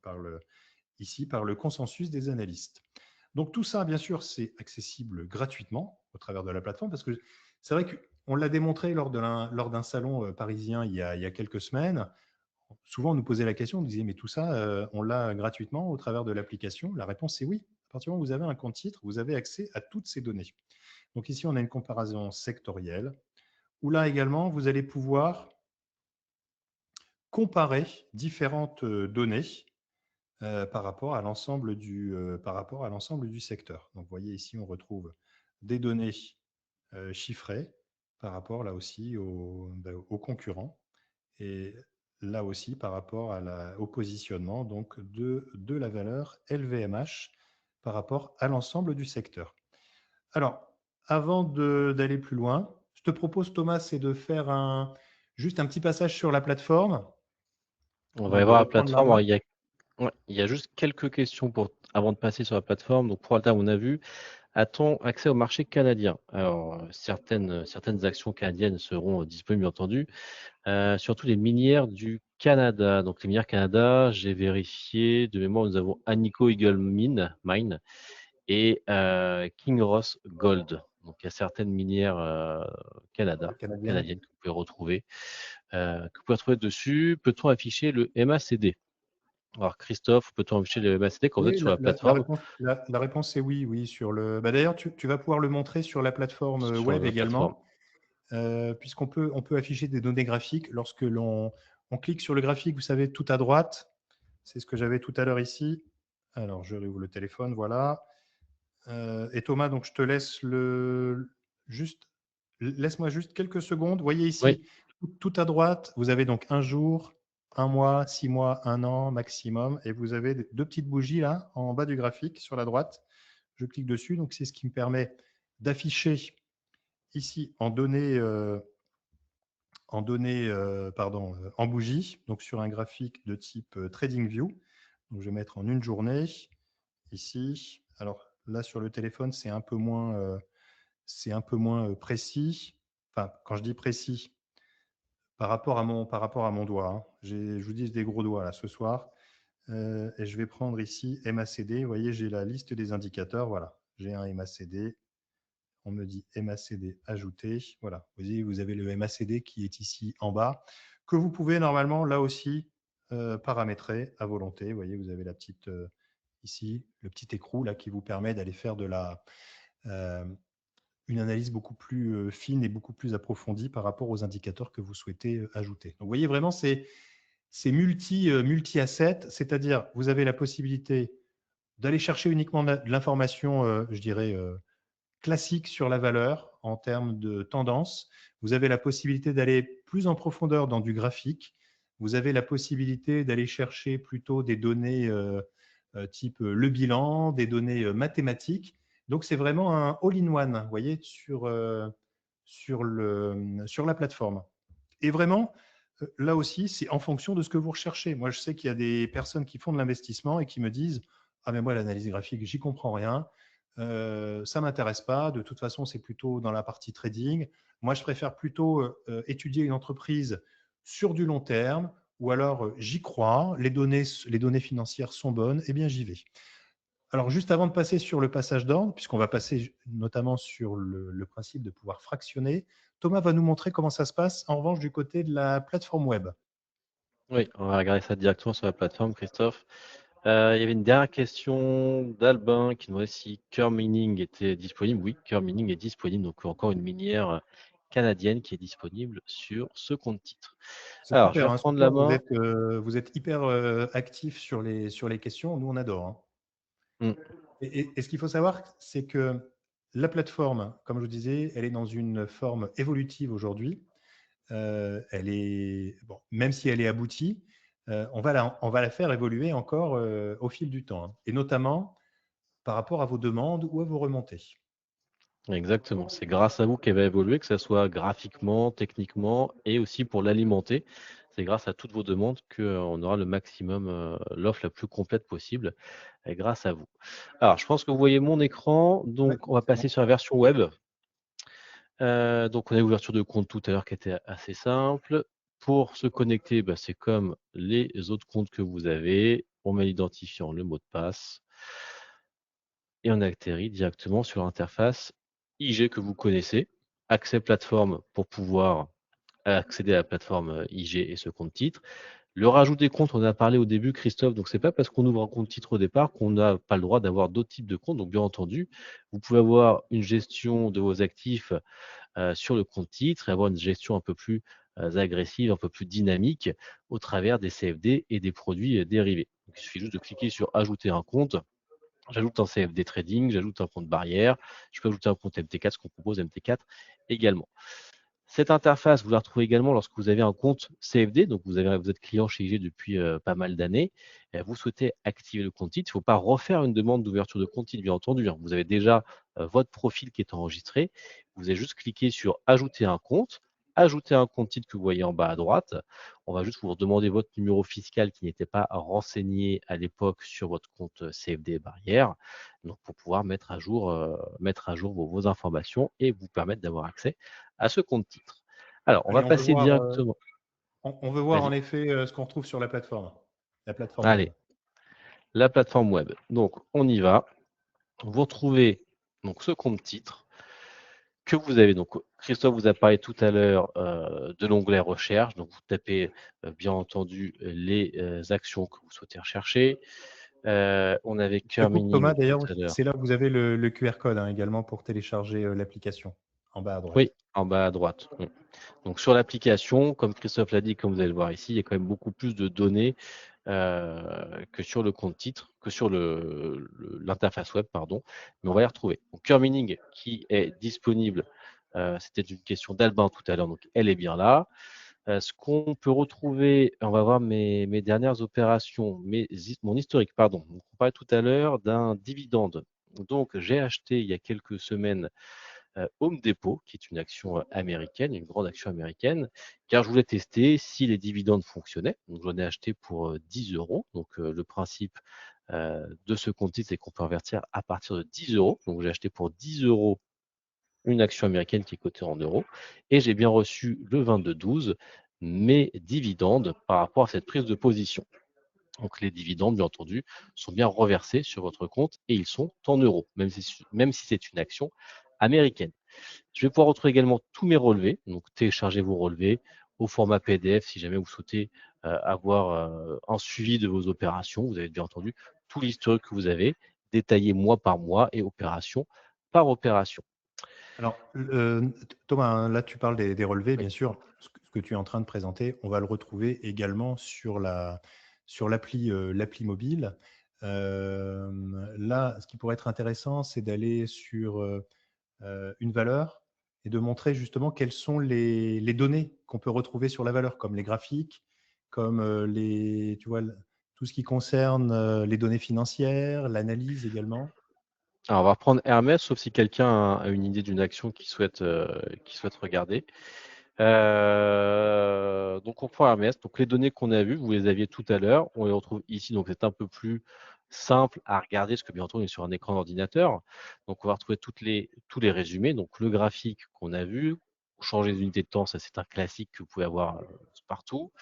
ici par le consensus des analystes. Donc tout ça, bien sûr, c'est accessible gratuitement au travers de la plateforme parce que c'est vrai qu'on l'a démontré lors d'un salon parisien il y a quelques semaines. Souvent, on nous posait la question, on nous disait, mais tout ça, on l'a gratuitement au travers de l'application. La réponse, c'est oui. À partir du moment où vous avez un compte titre, vous avez accès à toutes ces données. Donc ici, on a une comparaison sectorielle, où là également, vous allez pouvoir comparer différentes données par rapport à l'ensemble du secteur. Donc, vous voyez ici, on retrouve des données chiffrées par rapport là aussi aux concurrents et là aussi par rapport au positionnement donc de la valeur LVMH par rapport à l'ensemble du secteur. Alors, avant d'aller plus loin, je te propose, Thomas, c'est de faire juste un petit passage sur la plateforme, On va y donc de voir la reprendre la plateforme. main. Alors, ouais, il y a juste quelques questions avant de passer sur la plateforme. Donc, pour Alta, on a vu, a-t-on accès au marché canadien? Alors, certaines actions canadiennes seront disponibles, bien entendu, surtout les minières du Canada. Donc, les minières Canada, j'ai vérifié. De mémoire, nous avons Agnico Eagle Mine et Kinross Gold. Donc, il y a certaines minières Canadienne. canadiennes que vous pouvez retrouver dessus. Peut-on afficher le MACD? Alors, Christophe, peut-on afficher le MACD quand vous êtes Oui, sur la plateforme la réponse est oui, oui. D'ailleurs, tu vas pouvoir le montrer sur la plateforme sur web la plateforme? également, on peut afficher des données graphiques lorsque on clique sur le graphique, vous savez, tout à droite. C'est ce que j'avais tout à l'heure ici. Alors, je réouvre le téléphone, voilà. Et Thomas, donc je te laisse juste, laisse-moi juste quelques secondes. Vous voyez Oui, ici, tout à droite, vous avez donc un jour, un mois, 6 mois, un an maximum, et vous avez deux petites bougies là en bas du graphique sur la droite. Je clique dessus, donc c'est ce qui me permet d'afficher ici en bougie, donc sur un graphique de type TradingView. Donc je vais mettre en une journée ici. Alors là sur le téléphone, c'est un peu moins précis. Enfin, quand je dis précis, par rapport à mon doigt, hein. Je vous dis, j'ai des gros doigts là ce soir. Et je vais prendre ici MACD. Vous voyez, j'ai la liste des indicateurs. Voilà, j'ai un MACD. On me dit MACD ajouté. Voilà, vous voyez, vous avez le MACD qui est ici en bas, que vous pouvez normalement là aussi paramétrer à volonté. Vous voyez, vous avez la petite ici, le petit écrou là qui vous permet d'aller faire euh, une analyse beaucoup plus fine et beaucoup plus approfondie par rapport aux indicateurs que vous souhaitez ajouter. Donc, vous voyez vraiment, c'est multi-asset, c'est-à-dire vous avez la possibilité d'aller chercher uniquement de l'information, je dirais, classique sur la valeur en termes de tendance. Vous avez la possibilité d'aller plus en profondeur dans du graphique. Vous avez la possibilité d'aller chercher plutôt des données type le bilan, des données mathématiques. Donc, c'est vraiment un all-in-one, vous voyez, sur la plateforme. Et vraiment, là aussi, c'est en fonction de ce que vous recherchez. Moi, je sais qu'il y a des personnes qui font de l'investissement et qui me disent, ah mais moi, l'analyse graphique, j'y comprends rien. Ça m'intéresse pas. De toute façon, c'est plutôt dans la partie trading. Moi, je préfère plutôt étudier une entreprise sur du long terme, ou alors j'y crois, les données financières sont bonnes, et bien j'y vais. Alors, juste avant de passer sur le passage d'ordre, puisqu'on va passer notamment sur le principe de pouvoir fractionner, Thomas va nous montrer comment ça se passe, en revanche, du côté de la plateforme web. oui, on va regarder ça directement sur la plateforme, Christophe. Il y avait une dernière question d'Albin qui nous demandait si Cœur Mining était disponible. Oui, Cœur Mining est disponible, donc encore une minière canadienne qui est disponible sur ce compte titre. C'est Alors, je vais super, hein, ce reprendre la soir, main. vous êtes hyper actifs sur les questions. Nous, on adore, hein. Hmm. Et ce qu'il faut savoir, c'est que la plateforme, comme je vous disais, elle est dans une forme évolutive aujourd'hui. Elle est, bon, même si elle est aboutie, on va la faire évoluer encore au fil du temps, hein, et notamment par rapport à vos demandes ou à vos remontées. Exactement. C'est grâce à vous qu'elle va évoluer, que ça soit graphiquement, techniquement et aussi pour l'alimenter. C'est grâce à toutes vos demandes qu'on aura le maximum, l'offre la plus complète possible et grâce à vous. Alors, je pense que vous voyez mon écran, Ouais, donc on va c'est bon. passer sur la version web. Donc on a l'ouverture de compte tout à l'heure qui était assez simple. Pour se connecter, bah, c'est comme les autres comptes que vous avez. On met l'identifiant, le mot de passe et on atterrit directement sur l'interface IG que vous connaissez. Accès plateforme pour pouvoir accéder à la plateforme, IG et ce compte titre. Le rajout des comptes, on en a parlé au début, Christophe, donc c'est pas parce qu'on ouvre un compte titre au départ qu'on n'a pas le droit d'avoir d'autres types de comptes. Donc bien entendu, vous pouvez avoir une gestion de vos actifs sur le compte titre et avoir une gestion un peu plus agressive, un peu plus dynamique au travers des CFD et des produits dérivés. Donc, il suffit juste de cliquer sur ajouter un compte. J'ajoute un CFD trading, j'ajoute un compte barrière, je peux ajouter un compte MT4, ce qu'on propose MT4 également. Cette interface, vous la retrouvez également lorsque vous avez un compte CFD, donc vous êtes client chez IG depuis pas mal d'années, vous souhaitez activer le compte titre, il ne faut pas refaire une demande d'ouverture de compte titre, bien entendu, hein. Vous avez déjà votre profil qui est enregistré, vous avez juste cliqué sur ajouter un compte titre que vous voyez en bas à droite. On va juste vous demander votre numéro fiscal qui n'était pas renseigné à l'époque sur votre compte CFD barrière, donc pour pouvoir mettre à jour vos informations et vous permettre d'avoir accès à ce compte titre. Alors, on va Allez, passer directement. on veut voir en Vas-y. effet ce qu'on retrouve sur la plateforme web. Allez, la plateforme web. Donc, on y va. Vous retrouvez donc ce compte titre que vous avez. Donc, Christophe vous a parlé tout à l'heure de l'onglet recherche. Donc, vous tapez bien entendu les actions que vous souhaitez rechercher. On avait Je te Cœur coupe Mining Thomas, tout d'ailleurs, à l'heure. c'est là que vous avez le QR code hein, également pour télécharger l'application en bas à Oui, droite. en bas à droite. Donc, sur l'application, comme Christophe l'a dit, comme vous allez le voir ici, il y a quand même beaucoup plus de données que sur le compte titre, que sur l'interface web, pardon, mais on va les retrouver. Donc, Cœur Mining qui est disponible, c'était une question d'Albin tout à l'heure, donc elle est bien là. Ce qu'on peut retrouver, on va voir mes dernières opérations, mon historique, pardon. Donc, on parlait tout à l'heure d'un dividende. Donc, j'ai acheté il y a quelques semaines Home Depot, qui est une action américaine, une grande action américaine, car je voulais tester si les dividendes fonctionnaient. Donc, j'en ai acheté pour 10 euros. Donc, le principe de ce compte titre, c'est qu'on peut invertir à partir de 10 euros. Donc, j'ai acheté pour 10 euros une action américaine qui est cotée en euros et j'ai bien reçu le 22-12 mes dividendes par rapport à cette prise de position. Donc les dividendes, bien entendu, sont bien reversés sur votre compte et ils sont en euros, même si c'est une action américaine. Je vais pouvoir retrouver également tous mes relevés. Donc, téléchargez vos relevés au format PDF si jamais vous souhaitez avoir un suivi de vos opérations. Vous avez bien entendu tout l'historique que vous avez, détaillé mois par mois et opération par opération. Alors, Thomas, hein, là tu parles des relevés, Oui. bien sûr. Ce que tu es en train de présenter, on va le retrouver également sur l'appli mobile. Là, ce qui pourrait être intéressant, c'est d'aller sur une valeur et de montrer justement quelles sont les données qu'on peut retrouver sur la valeur, comme les graphiques, comme tu vois, tout ce qui concerne les données financières, l'analyse également. Alors, on va reprendre Hermès, sauf si quelqu'un a une idée d'une action qu'il souhaite regarder. Donc, on prend Hermès. Donc, les données qu'on a vues, vous les aviez tout à l'heure. On les retrouve ici. Donc, c'est un peu plus simple à regarder, parce que bien entendu, on est sur un écran d'ordinateur. Donc, on va retrouver tous les résumés. Donc, le graphique qu'on a vu, changer les unités de temps, ça c'est un classique que vous pouvez avoir partout.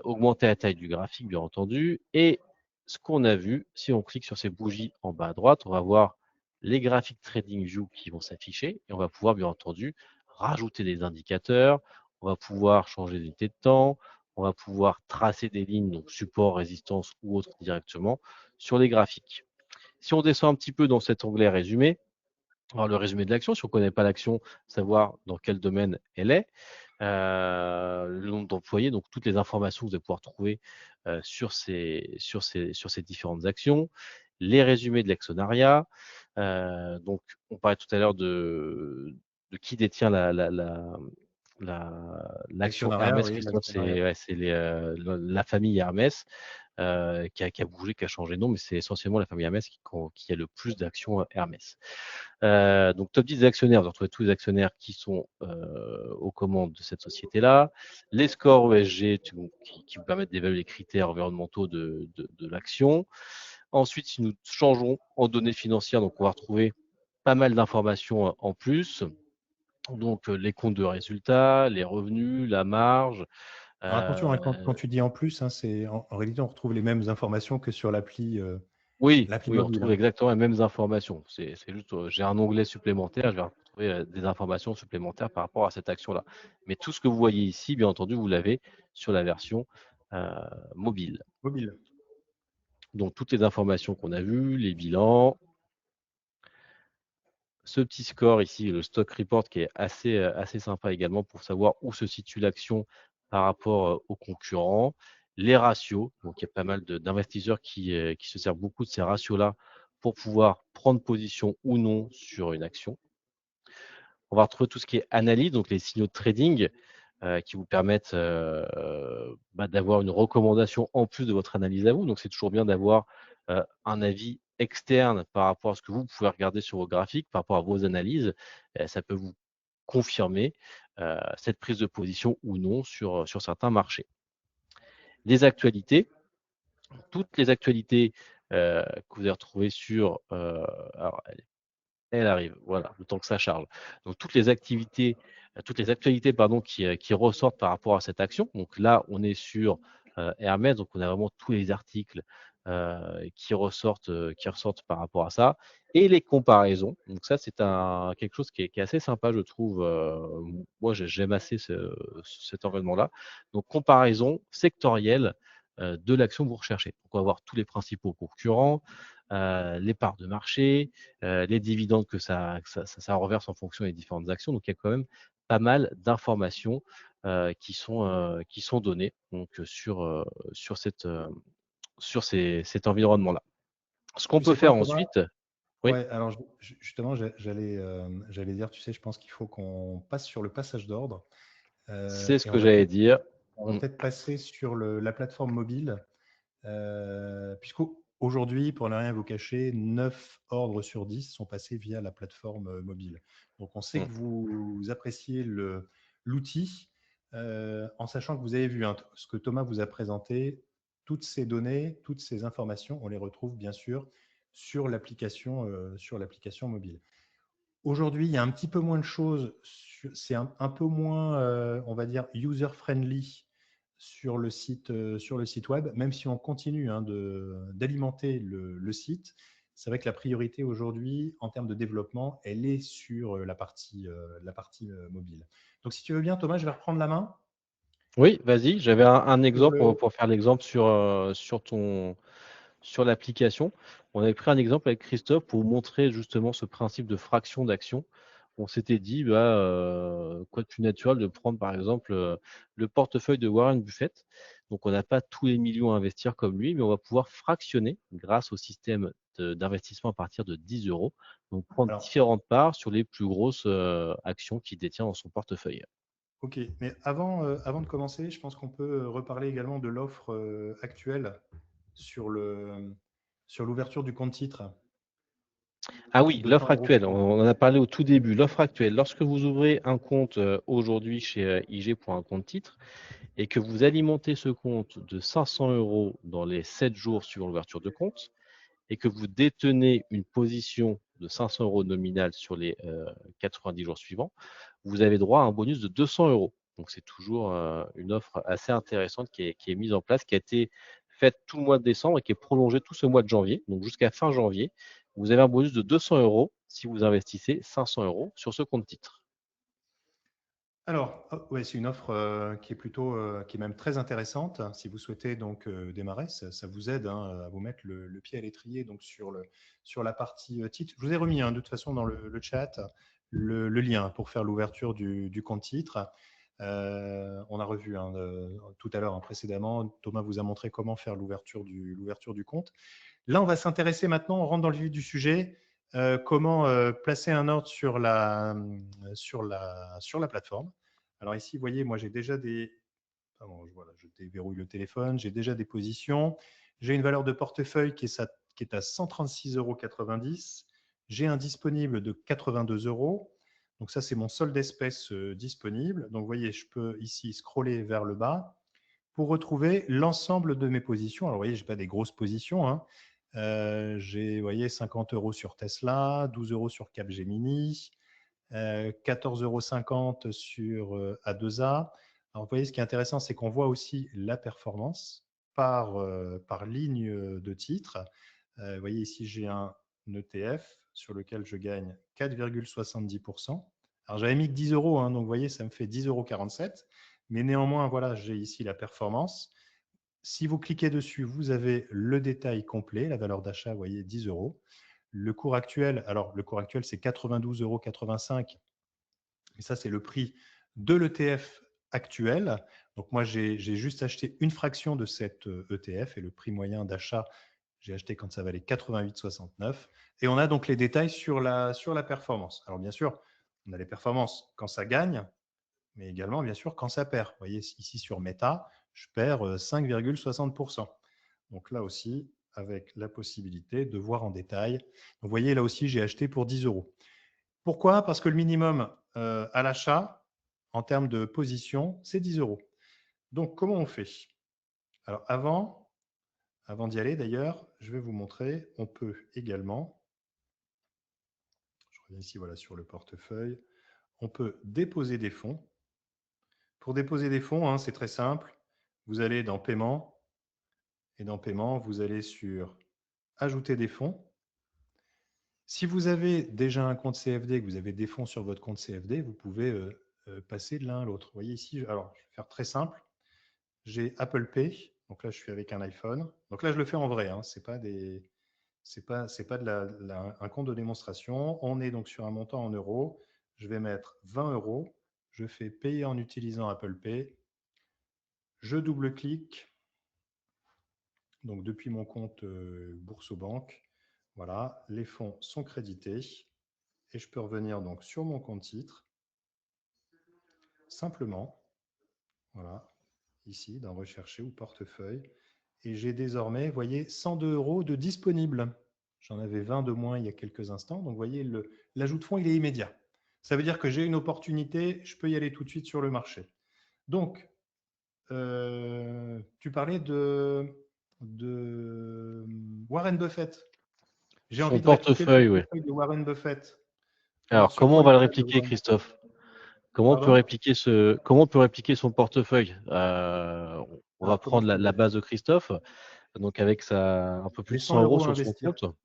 Augmenter la taille du graphique, bien entendu. Et ce qu'on a vu, si on clique sur ces bougies en bas à droite, on va voir les graphiques TradingView qui vont s'afficher et on va pouvoir, bien entendu, rajouter des indicateurs. On va pouvoir changer d'unité de temps. On va pouvoir tracer des lignes, donc support, résistance ou autre directement sur les graphiques. Si on descend un petit peu dans cet onglet résumé, on va voir le résumé de l'action. Si on ne connaît pas l'action, savoir dans quel domaine elle est. Le nombre d'employés, donc toutes les informations que vous allez pouvoir trouver sur ces différentes actions, les résumés de l'actionnariat. Donc, on parlait tout à l'heure de qui détient l'action L'actionnariat, Hermès, oui, Christophe, l'actionnariat. c'est la famille Hermès qui a bougé, qui a changé de nom, mais c'est essentiellement la famille Hermès qui a le plus d'actions Hermès. Donc, top 10 des actionnaires, vous retrouvez tous les actionnaires qui sont aux commandes de cette société-là. Les scores ESG qui vous permettent d'évaluer les critères environnementaux de l'action. Ensuite, si nous changeons en données financières, donc on va retrouver pas mal d'informations en plus. Donc, les comptes de résultats, les revenus, la marge. Alors attention, hein, quand euh, tu dis en plus, hein, en réalité, on retrouve les mêmes informations que sur oui, l'appli oui, on mobile, retrouve hein. exactement les mêmes informations. C'est juste, j'ai un onglet supplémentaire, je vais retrouver des informations supplémentaires par rapport à cette action-là. Mais tout ce que vous voyez ici, bien entendu, vous l'avez sur la version euh, mobile. Mobile. Donc, toutes les informations qu'on a vues, les bilans, ce petit score ici, le stock report, qui est assez sympa également pour savoir où se situe l'action par rapport aux concurrents, les ratios. Donc, il y a pas mal d'investisseurs qui se servent beaucoup de ces ratios-là pour pouvoir prendre position ou non sur une action. On va retrouver tout ce qui est analyse, donc les signaux de trading qui vous permettent d'avoir une recommandation en plus de votre analyse à vous. Donc, c'est toujours bien d'avoir un avis externe par rapport à ce que vous pouvez regarder sur vos graphiques, par rapport à vos analyses. Ça peut vous confirmer cette prise de position ou non sur certains marchés. Les actualités, toutes les actualités que vous avez retrouvées sur, alors, elle arrive, voilà, le temps que ça charge. Donc toutes les actualités pardon, qui ressortent par rapport à cette action. Donc là, on est sur Hermès, donc on a vraiment tous les articles qui ressortent par rapport à ça. Et les comparaisons. Donc ça, c'est quelque chose qui est assez sympa, je trouve. Moi, j'aime assez cet environnement-là. Donc comparaison sectorielle de l'action que vous recherchez. Donc on va voir tous les principaux concurrents, les parts de marché, les dividendes que ça reverse en fonction des différentes actions. Donc, il y a quand même pas mal d'informations qui sont données donc, sur, cet environnement-là. Ce qu'on Tu peut sais quoi, faire Thomas? ensuite, oui, Ouais, alors justement, j'allais dire, tu sais, je pense qu'il faut qu'on passe sur le passage d'ordre c'est ce et que j'allais dire. on va Mm, peut-être passer sur la plateforme mobile, puisqu'aujourd'hui, pour ne rien vous cacher, 9 ordres sur 10 sont passés via la plateforme mobile. Donc, on sait mm. que vous appréciez l'outil, en sachant que vous avez vu, hein, ce que Thomas vous a présenté, toutes ces données, toutes ces informations, on les retrouve bien sûr sur l'application mobile. Aujourd'hui, il y a un petit peu moins de choses, c'est un peu moins, on va dire, user-friendly sur le site web, même si on continue, hein, d'alimenter le site. C'est vrai que la priorité aujourd'hui, en termes de développement, elle est sur la partie mobile. Donc, si tu veux bien, Thomas, je vais reprendre la main Oui, vas-y, j'avais un sur exemple, le. pour faire l'exemple sur l'application. On avait pris un exemple avec Christophe pour montrer justement ce principe de fraction d'action. On s'était dit, quoi de plus naturel de prendre par exemple le portefeuille de Warren Buffett. Donc, on n'a pas tous les millions à investir comme lui, mais on va pouvoir fractionner grâce au système d'investissement à partir de 10 euros. Donc, prendre Alors, différentes parts sur les plus grosses actions qu'il détient dans son portefeuille. ok, mais avant de commencer, je pense qu'on peut reparler également de l'offre actuelle sur sur l'ouverture du compte titre. Ah oui, 200 l'offre euros actuelle, par an. on en a parlé au tout début. L'offre actuelle, lorsque vous ouvrez un compte aujourd'hui chez IG pour un compte titre et que vous alimentez ce compte de 500 euros dans les 7 jours suivant l'ouverture de compte et que vous détenez une position de 500 euros nominale sur les 90 jours suivants, vous avez droit à un bonus de 200 euros. Donc c'est toujours une offre assez intéressante qui est mise en place, qui a été faite tout le mois de décembre et qui est prolongée tout ce mois de janvier. Donc jusqu'à fin janvier, vous avez un bonus de 200 euros si vous investissez 500 euros sur ce compte titre. Alors, ouais, c'est une offre qui est qui est même très intéressante. Si vous souhaitez donc démarrer, ça vous aide, hein, à vous mettre le pied à l'étrier donc sur la partie titre. Je vous ai remis, hein, de toute façon dans le chat le lien pour faire l'ouverture du compte titre. On a revu, hein, tout à l'heure, hein, précédemment. Thomas vous a montré comment faire l'ouverture du compte. Là, on va s'intéresser maintenant, on rentre dans le vif du sujet. Comment placer un ordre sur la plateforme. Alors ici, vous voyez, moi j'ai déjà des... Pardon, voilà, je déverrouille le téléphone, j'ai déjà des positions. J'ai une valeur de portefeuille qui est à 136,90 €. J'ai un disponible de 82 euros. Donc ça, c'est mon solde d'espèces disponible. Donc vous voyez, je peux ici scroller vers le bas pour retrouver l'ensemble de mes positions. Alors vous voyez, je n'ai pas des grosses positions, hein. J'ai, vous voyez, 50 euros sur Tesla, 12 euros sur Capgemini, 14,50 € sur A2A. Alors, vous voyez, ce qui est intéressant, c'est qu'on voit aussi la performance par ligne de titre. Vous voyez ici, j'ai un ETF sur lequel je gagne 4,70%. Alors, j'avais mis que 10 euros, hein, donc vous voyez, ça me fait 10,47 €. Mais néanmoins, voilà, j'ai ici la performance. Si vous cliquez dessus, vous avez le détail complet, la valeur d'achat, vous voyez, 10 euros. Le cours actuel, alors le cours actuel, c'est 92,85 €. Et ça, c'est le prix de l'ETF actuel. Donc moi, j'ai juste acheté une fraction de cet ETF et le prix moyen d'achat, j'ai acheté quand ça valait 88,69. Et on a donc les détails sur la performance. Alors bien sûr, on a les performances quand ça gagne, mais également bien sûr quand ça perd. Vous voyez ici sur Meta, je perds 5,60%. Donc là aussi, avec la possibilité de voir en détail. Donc, vous voyez, là aussi, j'ai acheté pour 10 euros. Pourquoi? Parce que le minimum à l'achat, en termes de position, c'est 10 euros. Donc, comment on fait? Alors, avant d'y aller d'ailleurs, je vais vous montrer, on peut également, je reviens ici voilà, sur le portefeuille, on peut déposer des fonds. Pour déposer des fonds, hein, c'est très simple. Vous allez dans Paiement, et dans Paiement, vous allez sur Ajouter des fonds. Si vous avez déjà un compte CFD, que vous avez des fonds sur votre compte CFD, vous pouvez passer de l'un à l'autre. Vous voyez ici, alors je vais faire très simple. J'ai Apple Pay, donc là je suis avec un iPhone. Donc là je le fais en vrai, hein, c'est pas un compte de démonstration. On est donc sur un montant en euros. Je vais mettre 20 euros. Je fais payer en utilisant Apple Pay. Je double-clique. Donc depuis mon compte Boursorama, voilà, les fonds sont crédités. Et je peux revenir donc sur mon compte titre, simplement, voilà, ici, dans Rechercher ou Portefeuille. Et j'ai désormais, vous voyez, 102 euros de disponible. J'en avais 20 de moins il y a quelques instants. Donc, vous voyez, l'ajout de fonds, il est immédiat. Ça veut dire que j'ai une opportunité, je peux y aller tout de suite sur le marché. Donc, tu parlais de Warren Buffett. J'ai Son envie de répliquer le portefeuille, oui. portefeuille de Warren Buffett. Alors, Alors, sur comment on quoi va il le compte, répliquer, Warren? Christophe? Pardon? Comment on peut répliquer son portefeuille? On va Ah, comment prendre je la pourrais? base de Christophe, donc avec un peu plus J'ai de 100 100 euros euros à sur son investir. compte.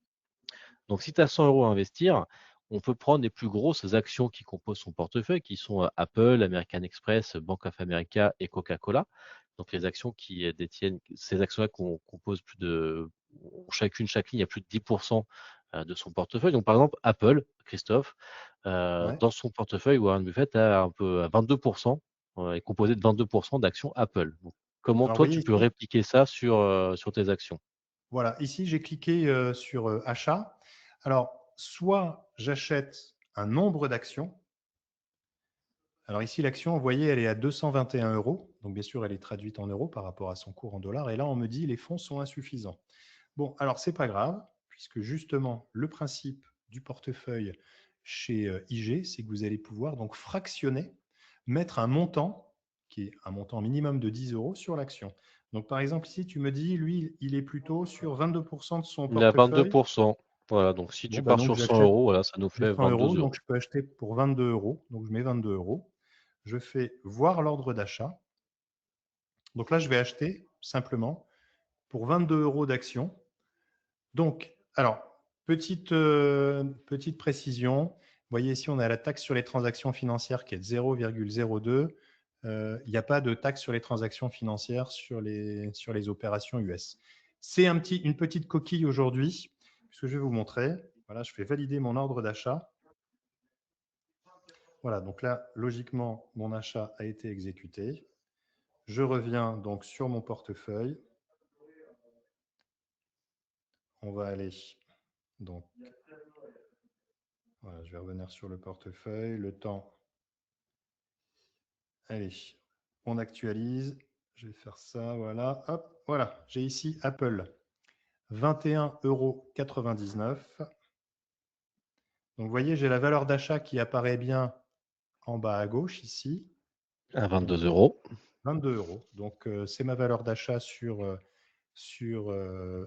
Donc, si tu as 100 euros à investir, on peut prendre les plus grosses actions qui composent son portefeuille, qui sont Apple, American Express, Bank of America et Coca-Cola. Donc, les actions qui détiennent, ces actions-là composent plus de, chaque ligne, il y a plus de 10% de son portefeuille. Donc, par exemple, Apple, Christophe, Ouais. dans son portefeuille, Warren Buffett a un peu à 22%, est composé de 22% d'actions Apple. Donc, comment Alors, vous toi, voyez tu peux ici, répliquer ça sur tes actions? voilà, ici, j'ai cliqué sur achat. Alors, soit j'achète un nombre d'actions. Alors ici, l'action, vous voyez, elle est à 221 euros. Donc, bien sûr, elle est traduite en euros par rapport à son cours en dollars. Et là, on me dit les fonds sont insuffisants. Bon, alors, c'est pas grave, puisque justement, le principe du portefeuille chez IG, c'est que vous allez pouvoir donc fractionner, mettre un montant, qui est un montant minimum de 10 euros sur l'action. Donc, par exemple, ici, tu me dis, lui, il est plutôt sur 22% de son Il est à portefeuille. 22%. Voilà, donc si Bon, tu bah pars donc sur 100 j'achète, euros, voilà, ça nous j'ai fait 100 euros, 22 donc euros. je peux acheter pour 22 euros. Donc, je mets 22 euros. Je fais voir l'ordre d'achat. Donc là, je vais acheter simplement pour 22 euros d'actions. Donc, alors, petite précision. Vous voyez ici, on a la taxe sur les transactions financières qui est de 0,02. Il n'y a pas de taxe sur les transactions financières sur les opérations US. C'est une petite coquille aujourd'hui, puisque je vais vous montrer. Voilà, je fais valider mon ordre d'achat. Voilà, donc là, logiquement, mon achat a été exécuté. Je reviens donc sur mon portefeuille. On va aller donc, voilà, je vais revenir sur le portefeuille. Le temps Allez, on actualise. Je vais faire ça, voilà. Hop, voilà. J'ai ici Apple, 21,99 €. Donc, vous voyez, j'ai la valeur d'achat qui apparaît bien en bas à gauche ici. À Donc, 22 €. 22 euros. Donc, c'est ma valeur d'achat sur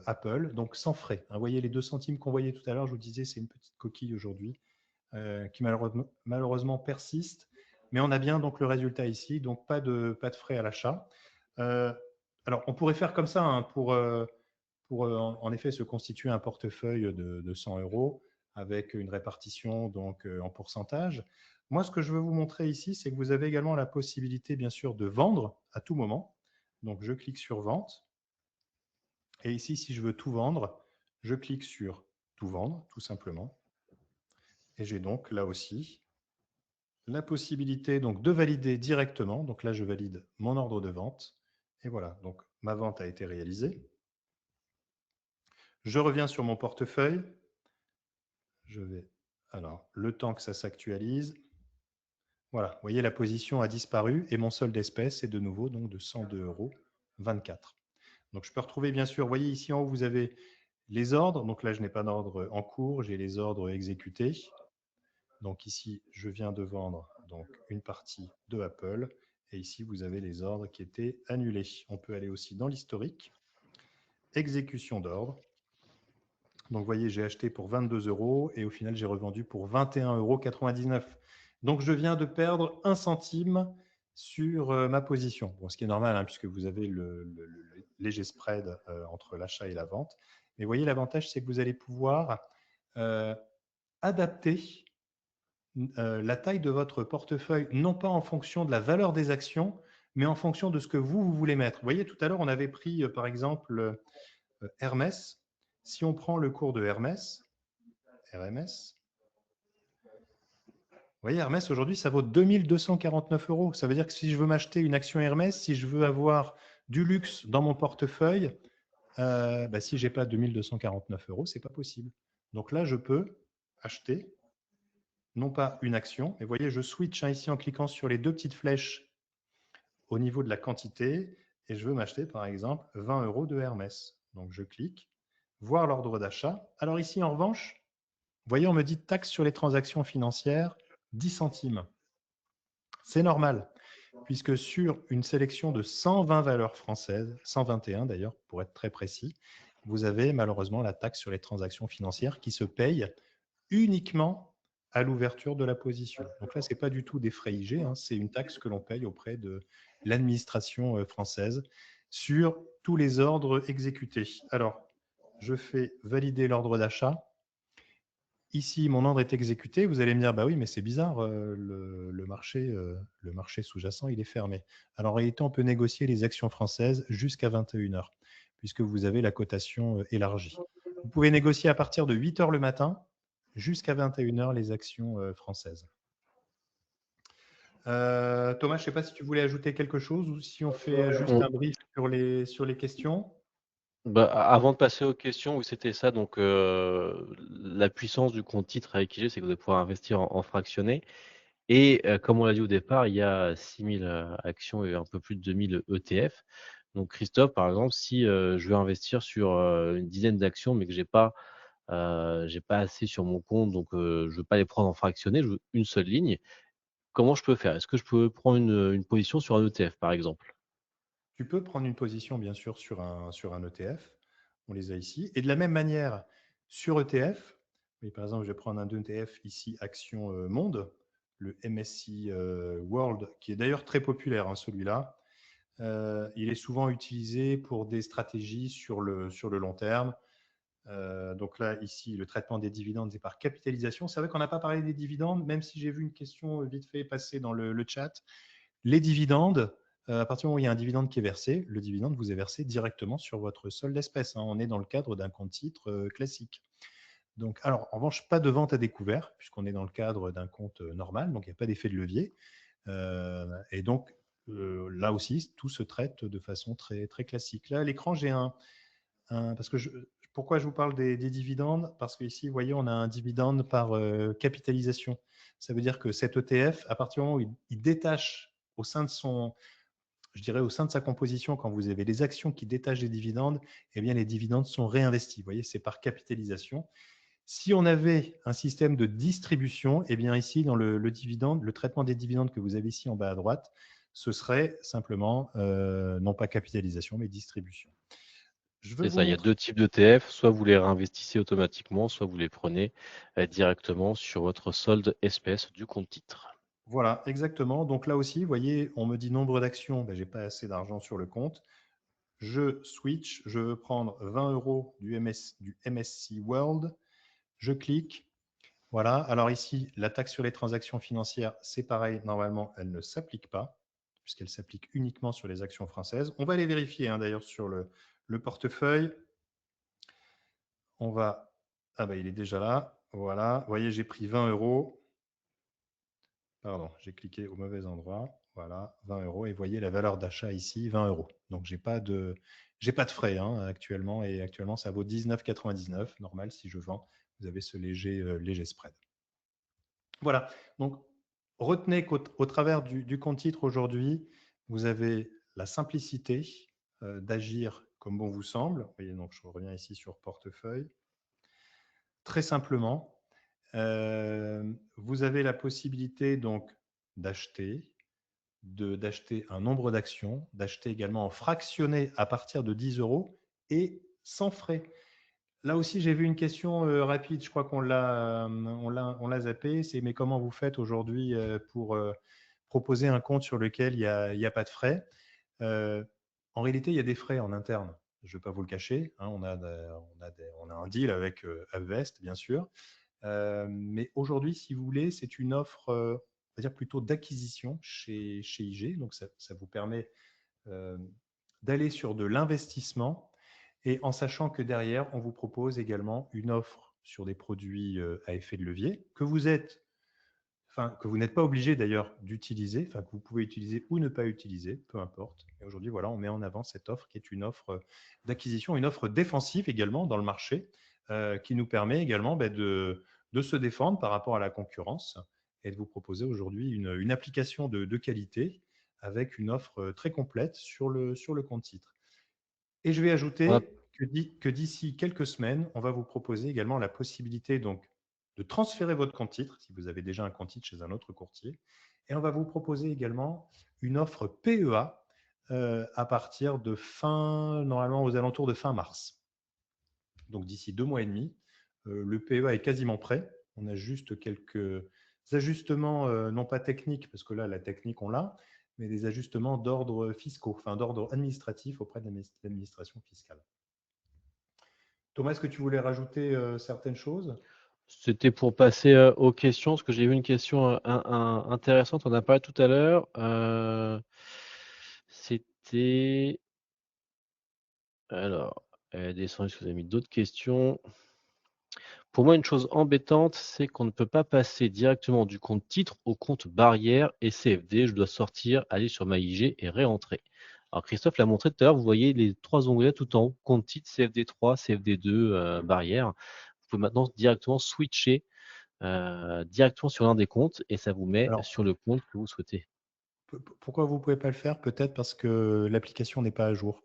Apple, donc sans frais. Vous voyez les 2 centimes qu'on voyait tout à l'heure, je vous disais, c'est une petite coquille aujourd'hui qui malheureusement persiste. Mais on a bien donc le résultat ici, donc pas de frais à l'achat. Euh, alors, on pourrait faire comme ça hein, pour en effet se constituer un portefeuille de 100 euros avec une répartition donc en pourcentage. Moi, ce que je veux vous montrer ici, c'est que vous avez également la possibilité, bien sûr, de vendre à tout moment. Donc, je clique sur vente. Et ici, si je veux tout vendre, je clique sur tout vendre, tout simplement. Et j'ai donc là aussi la possibilité donc, de valider directement. Donc là, je valide mon ordre de vente. Et voilà, donc ma vente a été réalisée. Je reviens sur mon portefeuille. Je vais, alors, le temps que ça s'actualise. Voilà, vous voyez, la position a disparu et mon solde d'espèce est de nouveau donc de 102,24 €. Donc, je peux retrouver, bien sûr, vous voyez ici en haut, vous avez les ordres. Donc là, je n'ai pas d'ordre en cours, j'ai les ordres exécutés. Donc ici, je viens de vendre donc, une partie de Apple. Et ici, vous avez les ordres qui étaient annulés. On peut aller aussi dans l'historique. Exécution d'ordre. Donc, vous voyez, j'ai acheté pour 22 € et au final, j'ai revendu pour 21,99 €. Donc, je viens de perdre 1 centime sur ma position. Bon, ce qui est normal, hein, puisque vous avez le léger spread entre l'achat et la vente. Mais vous voyez, l'avantage, c'est que vous allez pouvoir adapter la taille de votre portefeuille, non pas en fonction de la valeur des actions, mais en fonction de ce que vous voulez mettre. Vous voyez, tout à l'heure, on avait pris, par exemple, Hermès. Si on prend le cours de Hermès, RMS, vous voyez, Hermès, aujourd'hui, ça vaut 2249 €. Ça veut dire que si je veux m'acheter une action Hermès, si je veux avoir du luxe dans mon portefeuille, si je n'ai pas 2249 €, ce n'est pas possible. Donc là, je peux acheter non pas une action, mais vous voyez, je switch ici en cliquant sur les deux petites flèches au niveau de la quantité et je veux m'acheter par exemple 20 € de Hermès. Donc je clique, voir l'ordre d'achat. Alors ici en revanche, vous voyez, on me dit taxe sur les transactions financières, 10 centimes. C'est normal, puisque sur une sélection de 120 valeurs françaises, 121 d'ailleurs pour être très précis, vous avez malheureusement la taxe sur les transactions financières qui se paye uniquement à l'ouverture de la position. Donc là, ce n'est pas du tout des frais IG, hein, c'est une taxe que l'on paye auprès de l'administration française sur tous les ordres exécutés. Alors, je fais valider l'ordre d'achat. Ici, mon ordre est exécuté. Vous allez me dire, bah oui, mais c'est bizarre, le marché sous-jacent, il est fermé. Alors, en réalité, on peut négocier les actions françaises jusqu'à 21 heures, puisque vous avez la cotation élargie. Vous pouvez négocier à partir de 8 heures le matin jusqu'à 21 heures les actions françaises. Thomas, je ne sais pas si tu voulais ajouter quelque chose ou si on fait juste un brief sur les questions. Bah, avant de passer aux questions, oui, c'était ça. Donc, la puissance du compte titre avec IG, c'est que vous allez pouvoir investir en fractionné. Et comme on l'a dit au départ, il y a 6000 actions et un peu plus de 2000 ETF. Donc, Christophe, par exemple, si je veux investir sur une dizaine d'actions, mais que j'ai pas assez sur mon compte, donc je veux pas les prendre en fractionné, je veux une seule ligne. Comment je peux faire? Est-ce que je peux prendre une position sur un ETF, par exemple? Tu peux prendre une position, bien sûr, sur un ETF. On les a ici. Et de la même manière, sur ETF, oui, par exemple, je vais prendre un ETF ici, Action Monde, le MSCI World, qui est d'ailleurs très populaire, hein, celui-là. Il est souvent utilisé pour des stratégies sur le long terme. Donc là, ici, le traitement des dividendes est par capitalisation. C'est vrai qu'on n'a pas parlé des dividendes, même si j'ai vu une question vite fait passer dans le chat. Les dividendes, à partir du moment où il y a un dividende qui est versé, le dividende vous est versé directement sur votre solde d'espèces. Hein. On est dans le cadre d'un compte titre classique. Donc, alors, en revanche, pas de vente à découvert, puisqu'on est dans le cadre d'un compte normal, donc il n'y a pas d'effet de levier. Et donc, là aussi, tout se traite de façon très, très classique. Là, à l'écran, j'ai parce que pourquoi je vous parle des dividendes? Parce qu'ici, vous voyez, on a un dividende par capitalisation. Ça veut dire que cet ETF, à partir du moment où il détache au sein de son, je dirais, au sein de sa composition, quand vous avez les actions qui détachent des dividendes, eh bien, les dividendes sont réinvestis. Vous voyez, c'est par capitalisation. Si on avait un système de distribution, eh bien, ici, dans le dividende, le traitement des dividendes que vous avez ici en bas à droite, ce serait simplement, non pas capitalisation, mais distribution. Je veux C'est vous ça, il y a montrer. 2 types d'ETF, soit vous les réinvestissez automatiquement, soit vous les prenez directement sur votre solde espèce du compte titre. Voilà, exactement. Donc là aussi, vous voyez, on me dit nombre d'actions, ben, je n'ai pas assez d'argent sur le compte. Je switch, je veux prendre 20 euros du MSC World. Je clique. Voilà. Alors ici, la taxe sur les transactions financières, c'est pareil. Normalement, elle ne s'applique pas, puisqu'elle s'applique uniquement sur les actions françaises. On va les vérifier, hein, d'ailleurs, sur le portefeuille. On va. Ah ben, il est déjà là. Voilà. Vous voyez, j'ai pris 20 euros. Pardon, j'ai cliqué au mauvais endroit. Voilà, 20 euros. Et vous voyez la valeur d'achat ici, 20 euros. Donc, j'ai pas de frais, hein, actuellement. Et actuellement, ça vaut 19,99. Normal, si je vends, vous avez ce léger spread. Voilà. Donc, retenez qu'au travers du compte titre aujourd'hui, vous avez la simplicité d'agir comme bon vous semble. Vous voyez, donc je reviens ici sur portefeuille. Très simplement, vous avez la possibilité donc d'acheter, d'acheter un nombre d'actions, d'acheter également en fractionné à partir de 10 euros et sans frais. Là aussi, j'ai vu une question rapide, je crois qu'on l'a zappé, c'est mais comment vous faites aujourd'hui pour proposer un compte sur lequel il y a pas de frais. Euh, En réalité, il y a des frais en interne, je ne vais pas vous le cacher, hein, on a un deal avec Avest, bien sûr. Mais aujourd'hui, si vous voulez, c'est une offre, on va dire plutôt d'acquisition chez IG. Donc, ça vous permet euh, d'aller sur de l'investissement et en sachant que derrière, on vous propose également une offre sur des produits à effet de levier que vous n'êtes pas obligé d'ailleurs d'utiliser, enfin que vous pouvez utiliser ou ne pas utiliser, peu importe. Et aujourd'hui, voilà, on met en avant cette offre qui est une offre d'acquisition, une offre défensive également dans le marché, qui nous permet également de se défendre par rapport à la concurrence et de vous proposer aujourd'hui une application de qualité avec une offre très complète sur le compte titre. Et je vais On ajouter que d'ici quelques semaines, on va vous proposer également la possibilité donc de transférer votre compte titre, si vous avez déjà un compte titre chez un autre courtier. Et on va vous proposer également une offre PEA à partir de normalement aux alentours de fin mars. Donc d'ici 2 mois et demi, le PEA est quasiment prêt. On a juste quelques ajustements, non pas techniques, parce que là, la technique, on l'a, mais des ajustements d'ordre fiscaux, enfin d'ordre administratif auprès de l'administration fiscale. Thomas, est-ce que tu voulais rajouter certaines choses? C'était pour passer aux questions, parce que j'ai vu une question intéressante, on en a parlé tout à l'heure. C'était. Alors, elle est descendue, parce que vous avez mis d'autres questions. Pour moi, une chose embêtante, c'est qu'on ne peut pas passer directement du compte titre au compte barrière et CFD. Je dois sortir, aller sur ma IG et réentrer. Alors, Christophe l'a montré tout à l'heure, vous voyez les 3 onglets tout en haut, compte titre, CFD3, CFD2, barrière. Vous pouvez maintenant directement switcher directement sur l'un des comptes et ça vous met Alors, sur le compte que vous souhaitez. pourquoi vous ne pouvez pas le faire? Peut-être parce que l'application n'est pas à jour.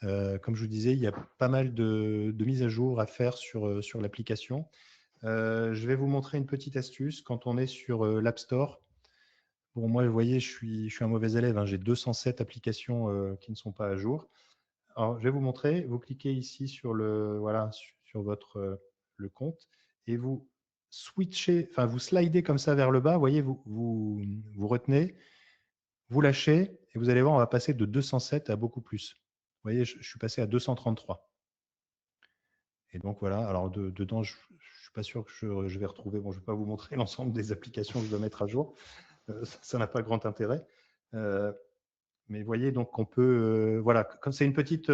Comme je vous disais, il y a pas mal de mises à jour à faire sur l'application. Je vais vous montrer une petite astuce. Quand on est sur l'App Store, bon, moi, vous voyez, je suis un mauvais élève, hein, j'ai 207 applications qui ne sont pas à jour. Alors, je vais vous montrer. Vous cliquez ici voilà, sur votre le compte et vous switchez, enfin vous slidez comme ça vers le bas. Vous voyez, vous retenez, vous lâchez et vous allez voir, on va passer de 207 à beaucoup plus. Vous voyez, je suis passé à 233. Et donc voilà. Alors dedans, je ne suis pas sûr que je vais retrouver. Bon, je ne vais pas vous montrer l'ensemble des applications que je dois mettre à jour. Ça n'a pas grand intérêt. Euh, Mais vous voyez, donc on peut, voilà, comme c'est une petite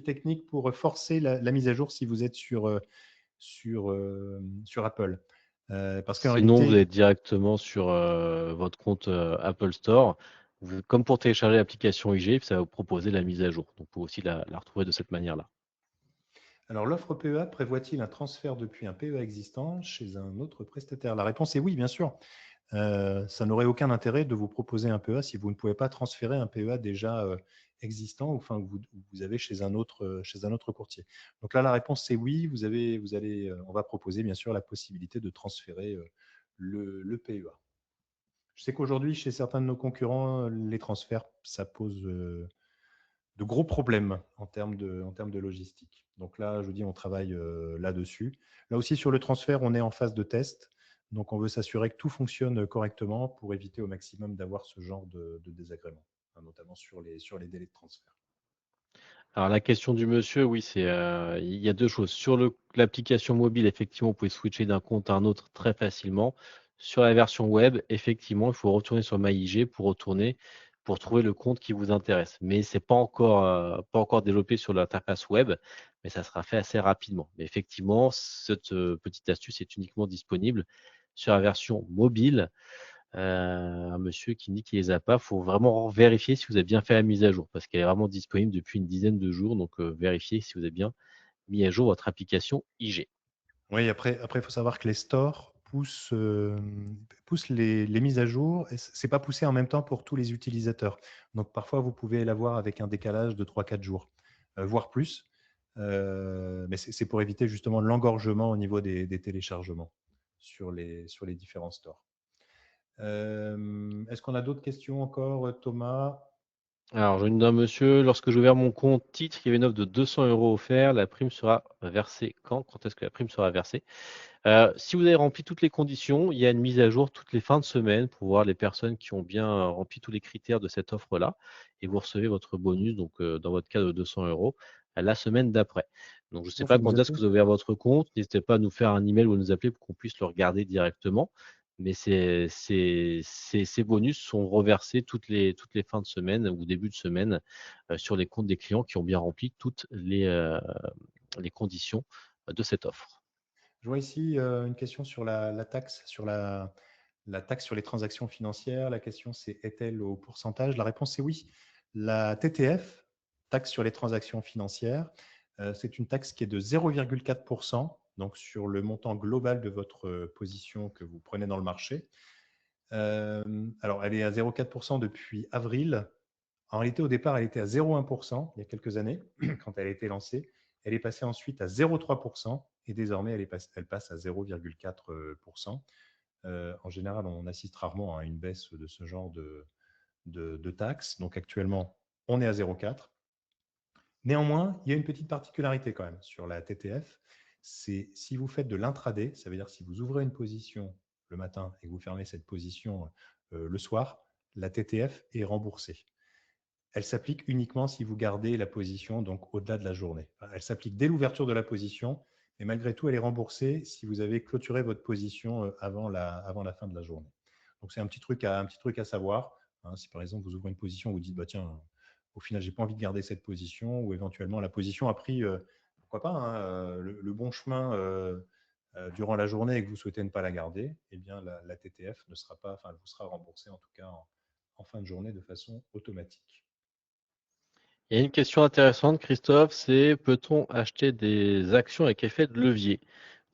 technique pour forcer la mise à jour si vous êtes sur Apple. Parce qu'en Sinon, vous réalité, êtes directement sur votre compte Apple Store. Comme pour télécharger l'application IG, ça va vous proposer la mise à jour. Donc, vous pouvez aussi la retrouver de cette manière-là. alors l'offre PEA prévoit-il un transfert depuis un PEA existant chez un autre prestataire? La réponse est oui, bien sûr. ça n'aurait aucun intérêt de vous proposer un PEA si vous ne pouvez pas transférer un PEA déjà existant ou enfin, que vous avez chez un autre courtier. Donc là, la réponse, c'est oui. On va proposer bien sûr la possibilité de transférer le PEA. Je sais qu'aujourd'hui, chez certains de nos concurrents, les transferts, ça pose de gros problèmes en termes de logistique. Donc là, je vous dis, on travaille là-dessus. Là aussi, sur le transfert, on est en phase de test. Donc, on veut s'assurer que tout fonctionne correctement pour éviter au maximum d'avoir ce genre de désagréments, hein, notamment sur les délais de transfert. Alors la question du monsieur, oui, il y a 2 choses. Sur l'application mobile, effectivement, vous pouvez switcher d'un compte à un autre très facilement. Sur la version web, effectivement, il faut retourner sur MyIG pour trouver le compte qui vous intéresse. Mais c'est pas encore développé sur l'interface web, mais ça sera fait assez rapidement. Mais effectivement, cette, petite astuce est uniquement disponible sur la version mobile. Un monsieur qui dit qu'il les a pas. Il faut vraiment vérifier si vous avez bien fait la mise à jour parce qu'elle est vraiment disponible depuis une dizaine de jours. Donc, vérifiez si vous avez bien mis à jour votre application IG. Oui, après, il faut savoir que les stores poussent les mises à jour et ce n'est pas poussé en même temps pour tous les utilisateurs. Donc, parfois, vous pouvez l'avoir avec un décalage de 3-4 jours, voire plus. Mais c'est pour éviter justement l'engorgement au niveau des téléchargements sur les différents stores. Est-ce qu'on a d'autres questions encore, Thomas? Alors, je une d'un monsieur, lorsque j'ai ouvert mon compte titre, il y avait une offre de 200 euros offert. La prime sera versée quand? Quand est-ce que la prime sera versée? Si vous avez rempli toutes les conditions, il y a une mise à jour toutes les fins de semaine pour voir les personnes qui ont bien rempli tous les critères de cette offre-là. Et vous recevez votre bonus, donc dans votre cas de 200 euros, la semaine d'après. Donc, je ne sais Il faut pas nous quand est-ce appeler. que vous avez ouvert votre compte. N'hésitez pas à nous faire un email ou à nous appeler pour qu'on puisse le regarder directement. Mais ces bonus sont reversés toutes les fins de semaine ou début de semaine sur les comptes des clients qui ont bien rempli toutes les conditions de cette offre. Je vois ici une question sur la taxe, sur la taxe sur les transactions financières. La question, c'est est-elle au pourcentage? La réponse, c'est oui. La TTF, taxe sur les transactions financières, c'est une taxe qui est de 0,4%, donc sur le montant global de votre position que vous prenez dans le marché. Alors, elle est à 0,4% depuis avril. En réalité, au départ, elle était à 0,1% il y a quelques années, quand elle a été lancée. Elle est passée ensuite à 0,3% et désormais, elle passe à 0,4%. En général, on assiste rarement à une baisse de ce genre de taxes. Donc actuellement, on est à 0,4. Néanmoins, il y a une petite particularité quand même sur la TTF. C'est si vous faites de l'intraday, ça veut dire si vous ouvrez une position le matin et que vous fermez cette position le soir, la TTF est remboursée. Elle s'applique uniquement si vous gardez la position donc au-delà de la journée. Elle s'applique dès l'ouverture de la position, mais malgré tout, elle est remboursée si vous avez clôturé votre position avant la fin de la journée. Donc c'est un petit truc à savoir. Hein, si par exemple vous ouvrez une position, vous dites bah tiens, au final j'ai pas envie de garder cette position, ou éventuellement la position a pris pourquoi pas hein, le bon chemin durant la journée et que vous souhaitez ne pas la garder, eh bien la TTF ne sera pas, enfin elle vous sera remboursée en tout cas en fin de journée de façon automatique. Il y a une question intéressante, Christophe, c'est peut-on acheter des actions avec effet de levier?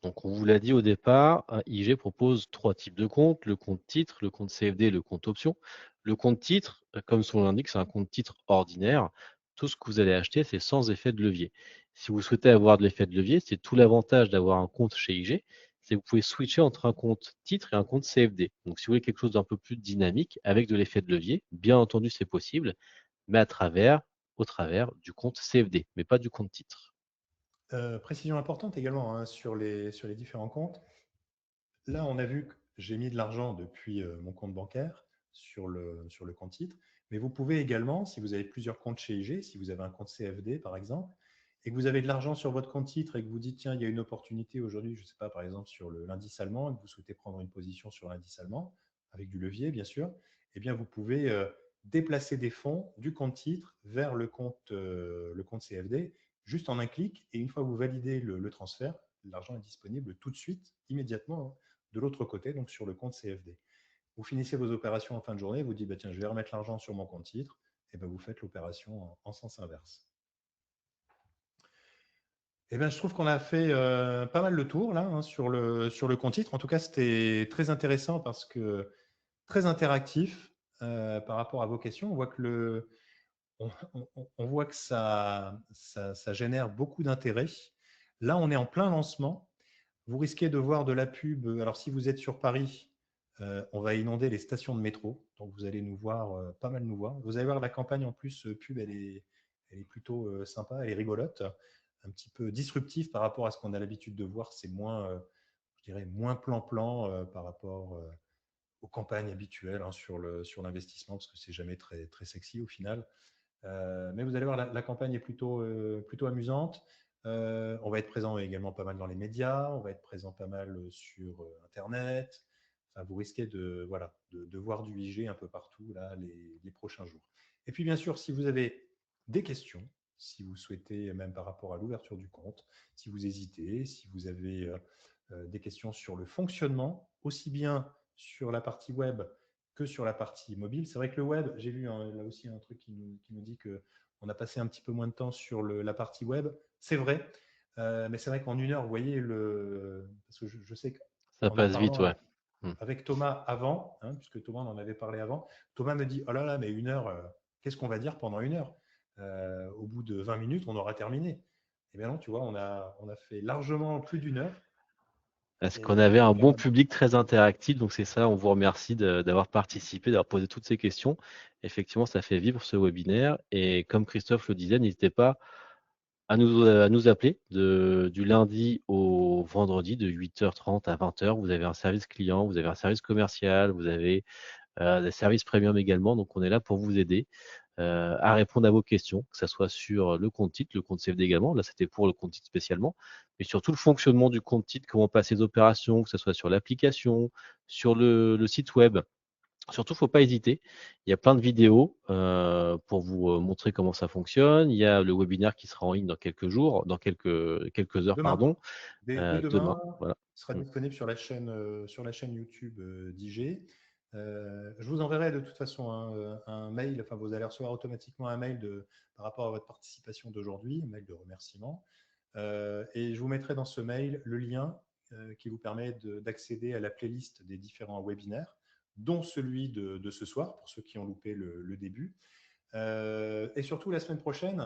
Donc, on vous l'a dit au départ, IG propose 3 types de comptes, le compte titre, le compte CFD, le compte option. Le compte titre, comme son nom l'indique, c'est un compte titre ordinaire. Tout ce que vous allez acheter, c'est sans effet de levier. Si vous souhaitez avoir de l'effet de levier, c'est tout l'avantage d'avoir un compte chez IG, c'est que vous pouvez switcher entre un compte titre et un compte CFD. Donc, si vous voulez quelque chose d'un peu plus dynamique avec de l'effet de levier, bien entendu, c'est possible, mais au travers du compte CFD, mais pas du compte titre. Précision importante également hein, sur les différents comptes. Là, on a vu que j'ai mis de l'argent depuis mon compte bancaire sur le compte titre, mais vous pouvez également, si vous avez plusieurs comptes chez IG, si vous avez un compte CFD par exemple, et que vous avez de l'argent sur votre compte titre et que vous dites, tiens, il y a une opportunité aujourd'hui, je ne sais pas, par exemple sur l'indice allemand, et que vous souhaitez prendre une position sur l'indice allemand, avec du levier bien sûr, eh bien vous pouvez déplacer des fonds du compte titre vers le compte CFD juste en un clic, et une fois que vous validez le transfert, l'argent est disponible tout de suite, immédiatement, hein, de l'autre côté, donc sur le compte CFD. Vous finissez vos opérations en fin de journée, vous dites bah, tiens, je vais remettre l'argent sur mon compte titre, et ben vous faites l'opération en sens inverse. Eh ben, je trouve qu'on a fait pas mal le tour là hein, sur le compte titre. En tout cas, c'était très intéressant parce que très interactif par rapport à vos questions. On voit que on voit que ça génère beaucoup d'intérêt. Là, on est en plein lancement. Vous risquez de voir de la pub. Alors, si vous êtes sur Paris, on va inonder les stations de métro. Donc, vous allez nous voir, pas mal nous voir. Vous allez voir la campagne en plus, pub, elle est plutôt sympa, elle est rigolote, un petit peu disruptive par rapport à ce qu'on a l'habitude de voir. C'est moins, je dirais, moins plan-plan par rapport aux campagnes habituelles hein, sur l'investissement, parce que c'est jamais très, très sexy au final. Mais vous allez voir, la campagne est plutôt amusante. On va être présent également pas mal dans les médias, on va être présent pas mal sur Internet. Enfin, vous risquez voilà, de voir du IG un peu partout là, les prochains jours. Et puis bien sûr, si vous avez des questions, si vous souhaitez, même par rapport à l'ouverture du compte, si vous hésitez, si vous avez des questions sur le fonctionnement, aussi bien sur la partie web que sur la partie mobile. C'est vrai que le web, j'ai lu là aussi un truc qui nous dit qu'on a passé un petit peu moins de temps sur la partie web. C'est vrai, mais c'est vrai qu'en une heure, vous voyez, parce que je sais Ça qu'en en passe vite, parlant ouais. Mm. avec Thomas avant, hein, puisque Thomas en avait parlé avant, Thomas me dit, oh là là, mais une heure, qu'est-ce qu'on va dire pendant une heure Au bout de 20 minutes, on aura terminé. Eh bien non, tu vois, on a fait largement plus d'une heure. Parce qu'on Et avait un bien bon dommage. public très interactif, donc c'est ça, on vous remercie d'avoir participé, d'avoir posé toutes ces questions. Effectivement, ça fait vivre ce webinaire. Et comme Christophe le disait, n'hésitez pas à nous appeler du lundi au vendredi de 8h30 à 20h. Vous avez un service client, vous avez un service commercial, vous avez des services premium également. Donc, on est là pour vous aider à répondre à vos questions, que ce soit sur le compte titre, le compte CFD également. Là, c'était pour le compte titre spécialement, mais surtout le fonctionnement du compte titre, comment passer les opérations, que ce soit sur l'application, sur le site web. Surtout, il ne faut pas hésiter. Il y a plein de vidéos pour vous montrer comment ça fonctionne. Il y a le webinaire qui sera en ligne dans quelques jours, dans quelques heures, Demain. pardon, Dès demain. demain, Voilà. il sera Mm. disponible sur la chaîne YouTube d'IG. Je vous enverrai de toute façon un mail, enfin vous allez recevoir automatiquement un mail par rapport à votre participation d'aujourd'hui, un mail de remerciement. Et je vous mettrai dans ce mail le lien qui vous permet d'accéder à la playlist des différents webinaires, dont celui de ce soir, pour ceux qui ont loupé le début. Et surtout, la semaine prochaine,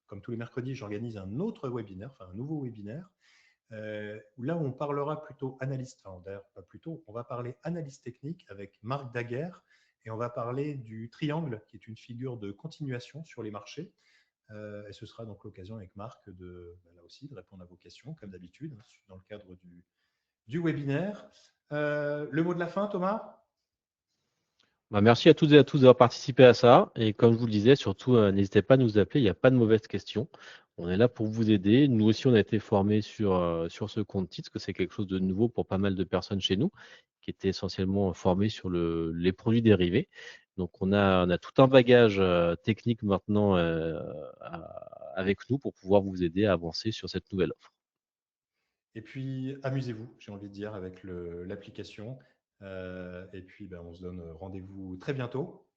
comme tous les mercredis, j'organise un autre webinaire, enfin un nouveau webinaire, là où on parlera plutôt analyste, enfin d'ailleurs pas plutôt, on va parler analyse technique avec Marc Daguerre et on va parler du triangle, qui est une figure de continuation sur les marchés. Et ce sera donc l'occasion avec Marc là aussi, de répondre à vos questions, comme d'habitude, hein, dans le cadre du webinaire. Le mot de la fin, Thomas? Bah, merci à toutes et à tous d'avoir participé à ça. Et comme je vous le disais, surtout, n'hésitez pas à nous appeler. Il n'y a pas de mauvaises questions. On est là pour vous aider. Nous aussi, on a été formés sur ce compte titre, parce que c'est quelque chose de nouveau pour pas mal de personnes chez nous, qui étaient essentiellement formés sur les produits dérivés. Donc, on a tout un bagage technique maintenant avec nous pour pouvoir vous aider à avancer sur cette nouvelle offre. Et puis, amusez-vous, j'ai envie de dire, avec l'application. Et puis, on se donne rendez-vous très bientôt,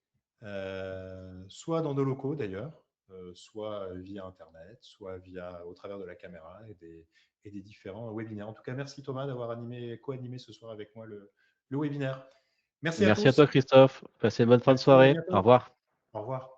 soit dans nos locaux d'ailleurs, soit via Internet, soit au travers de la caméra et des différents webinaires. En tout cas, merci Thomas d'avoir co-animé ce soir avec moi le webinaire. Merci à Merci à tous. toi, Christophe. Passez une bonne fin de Merci, à soirée. Au bientôt. revoir. Au revoir.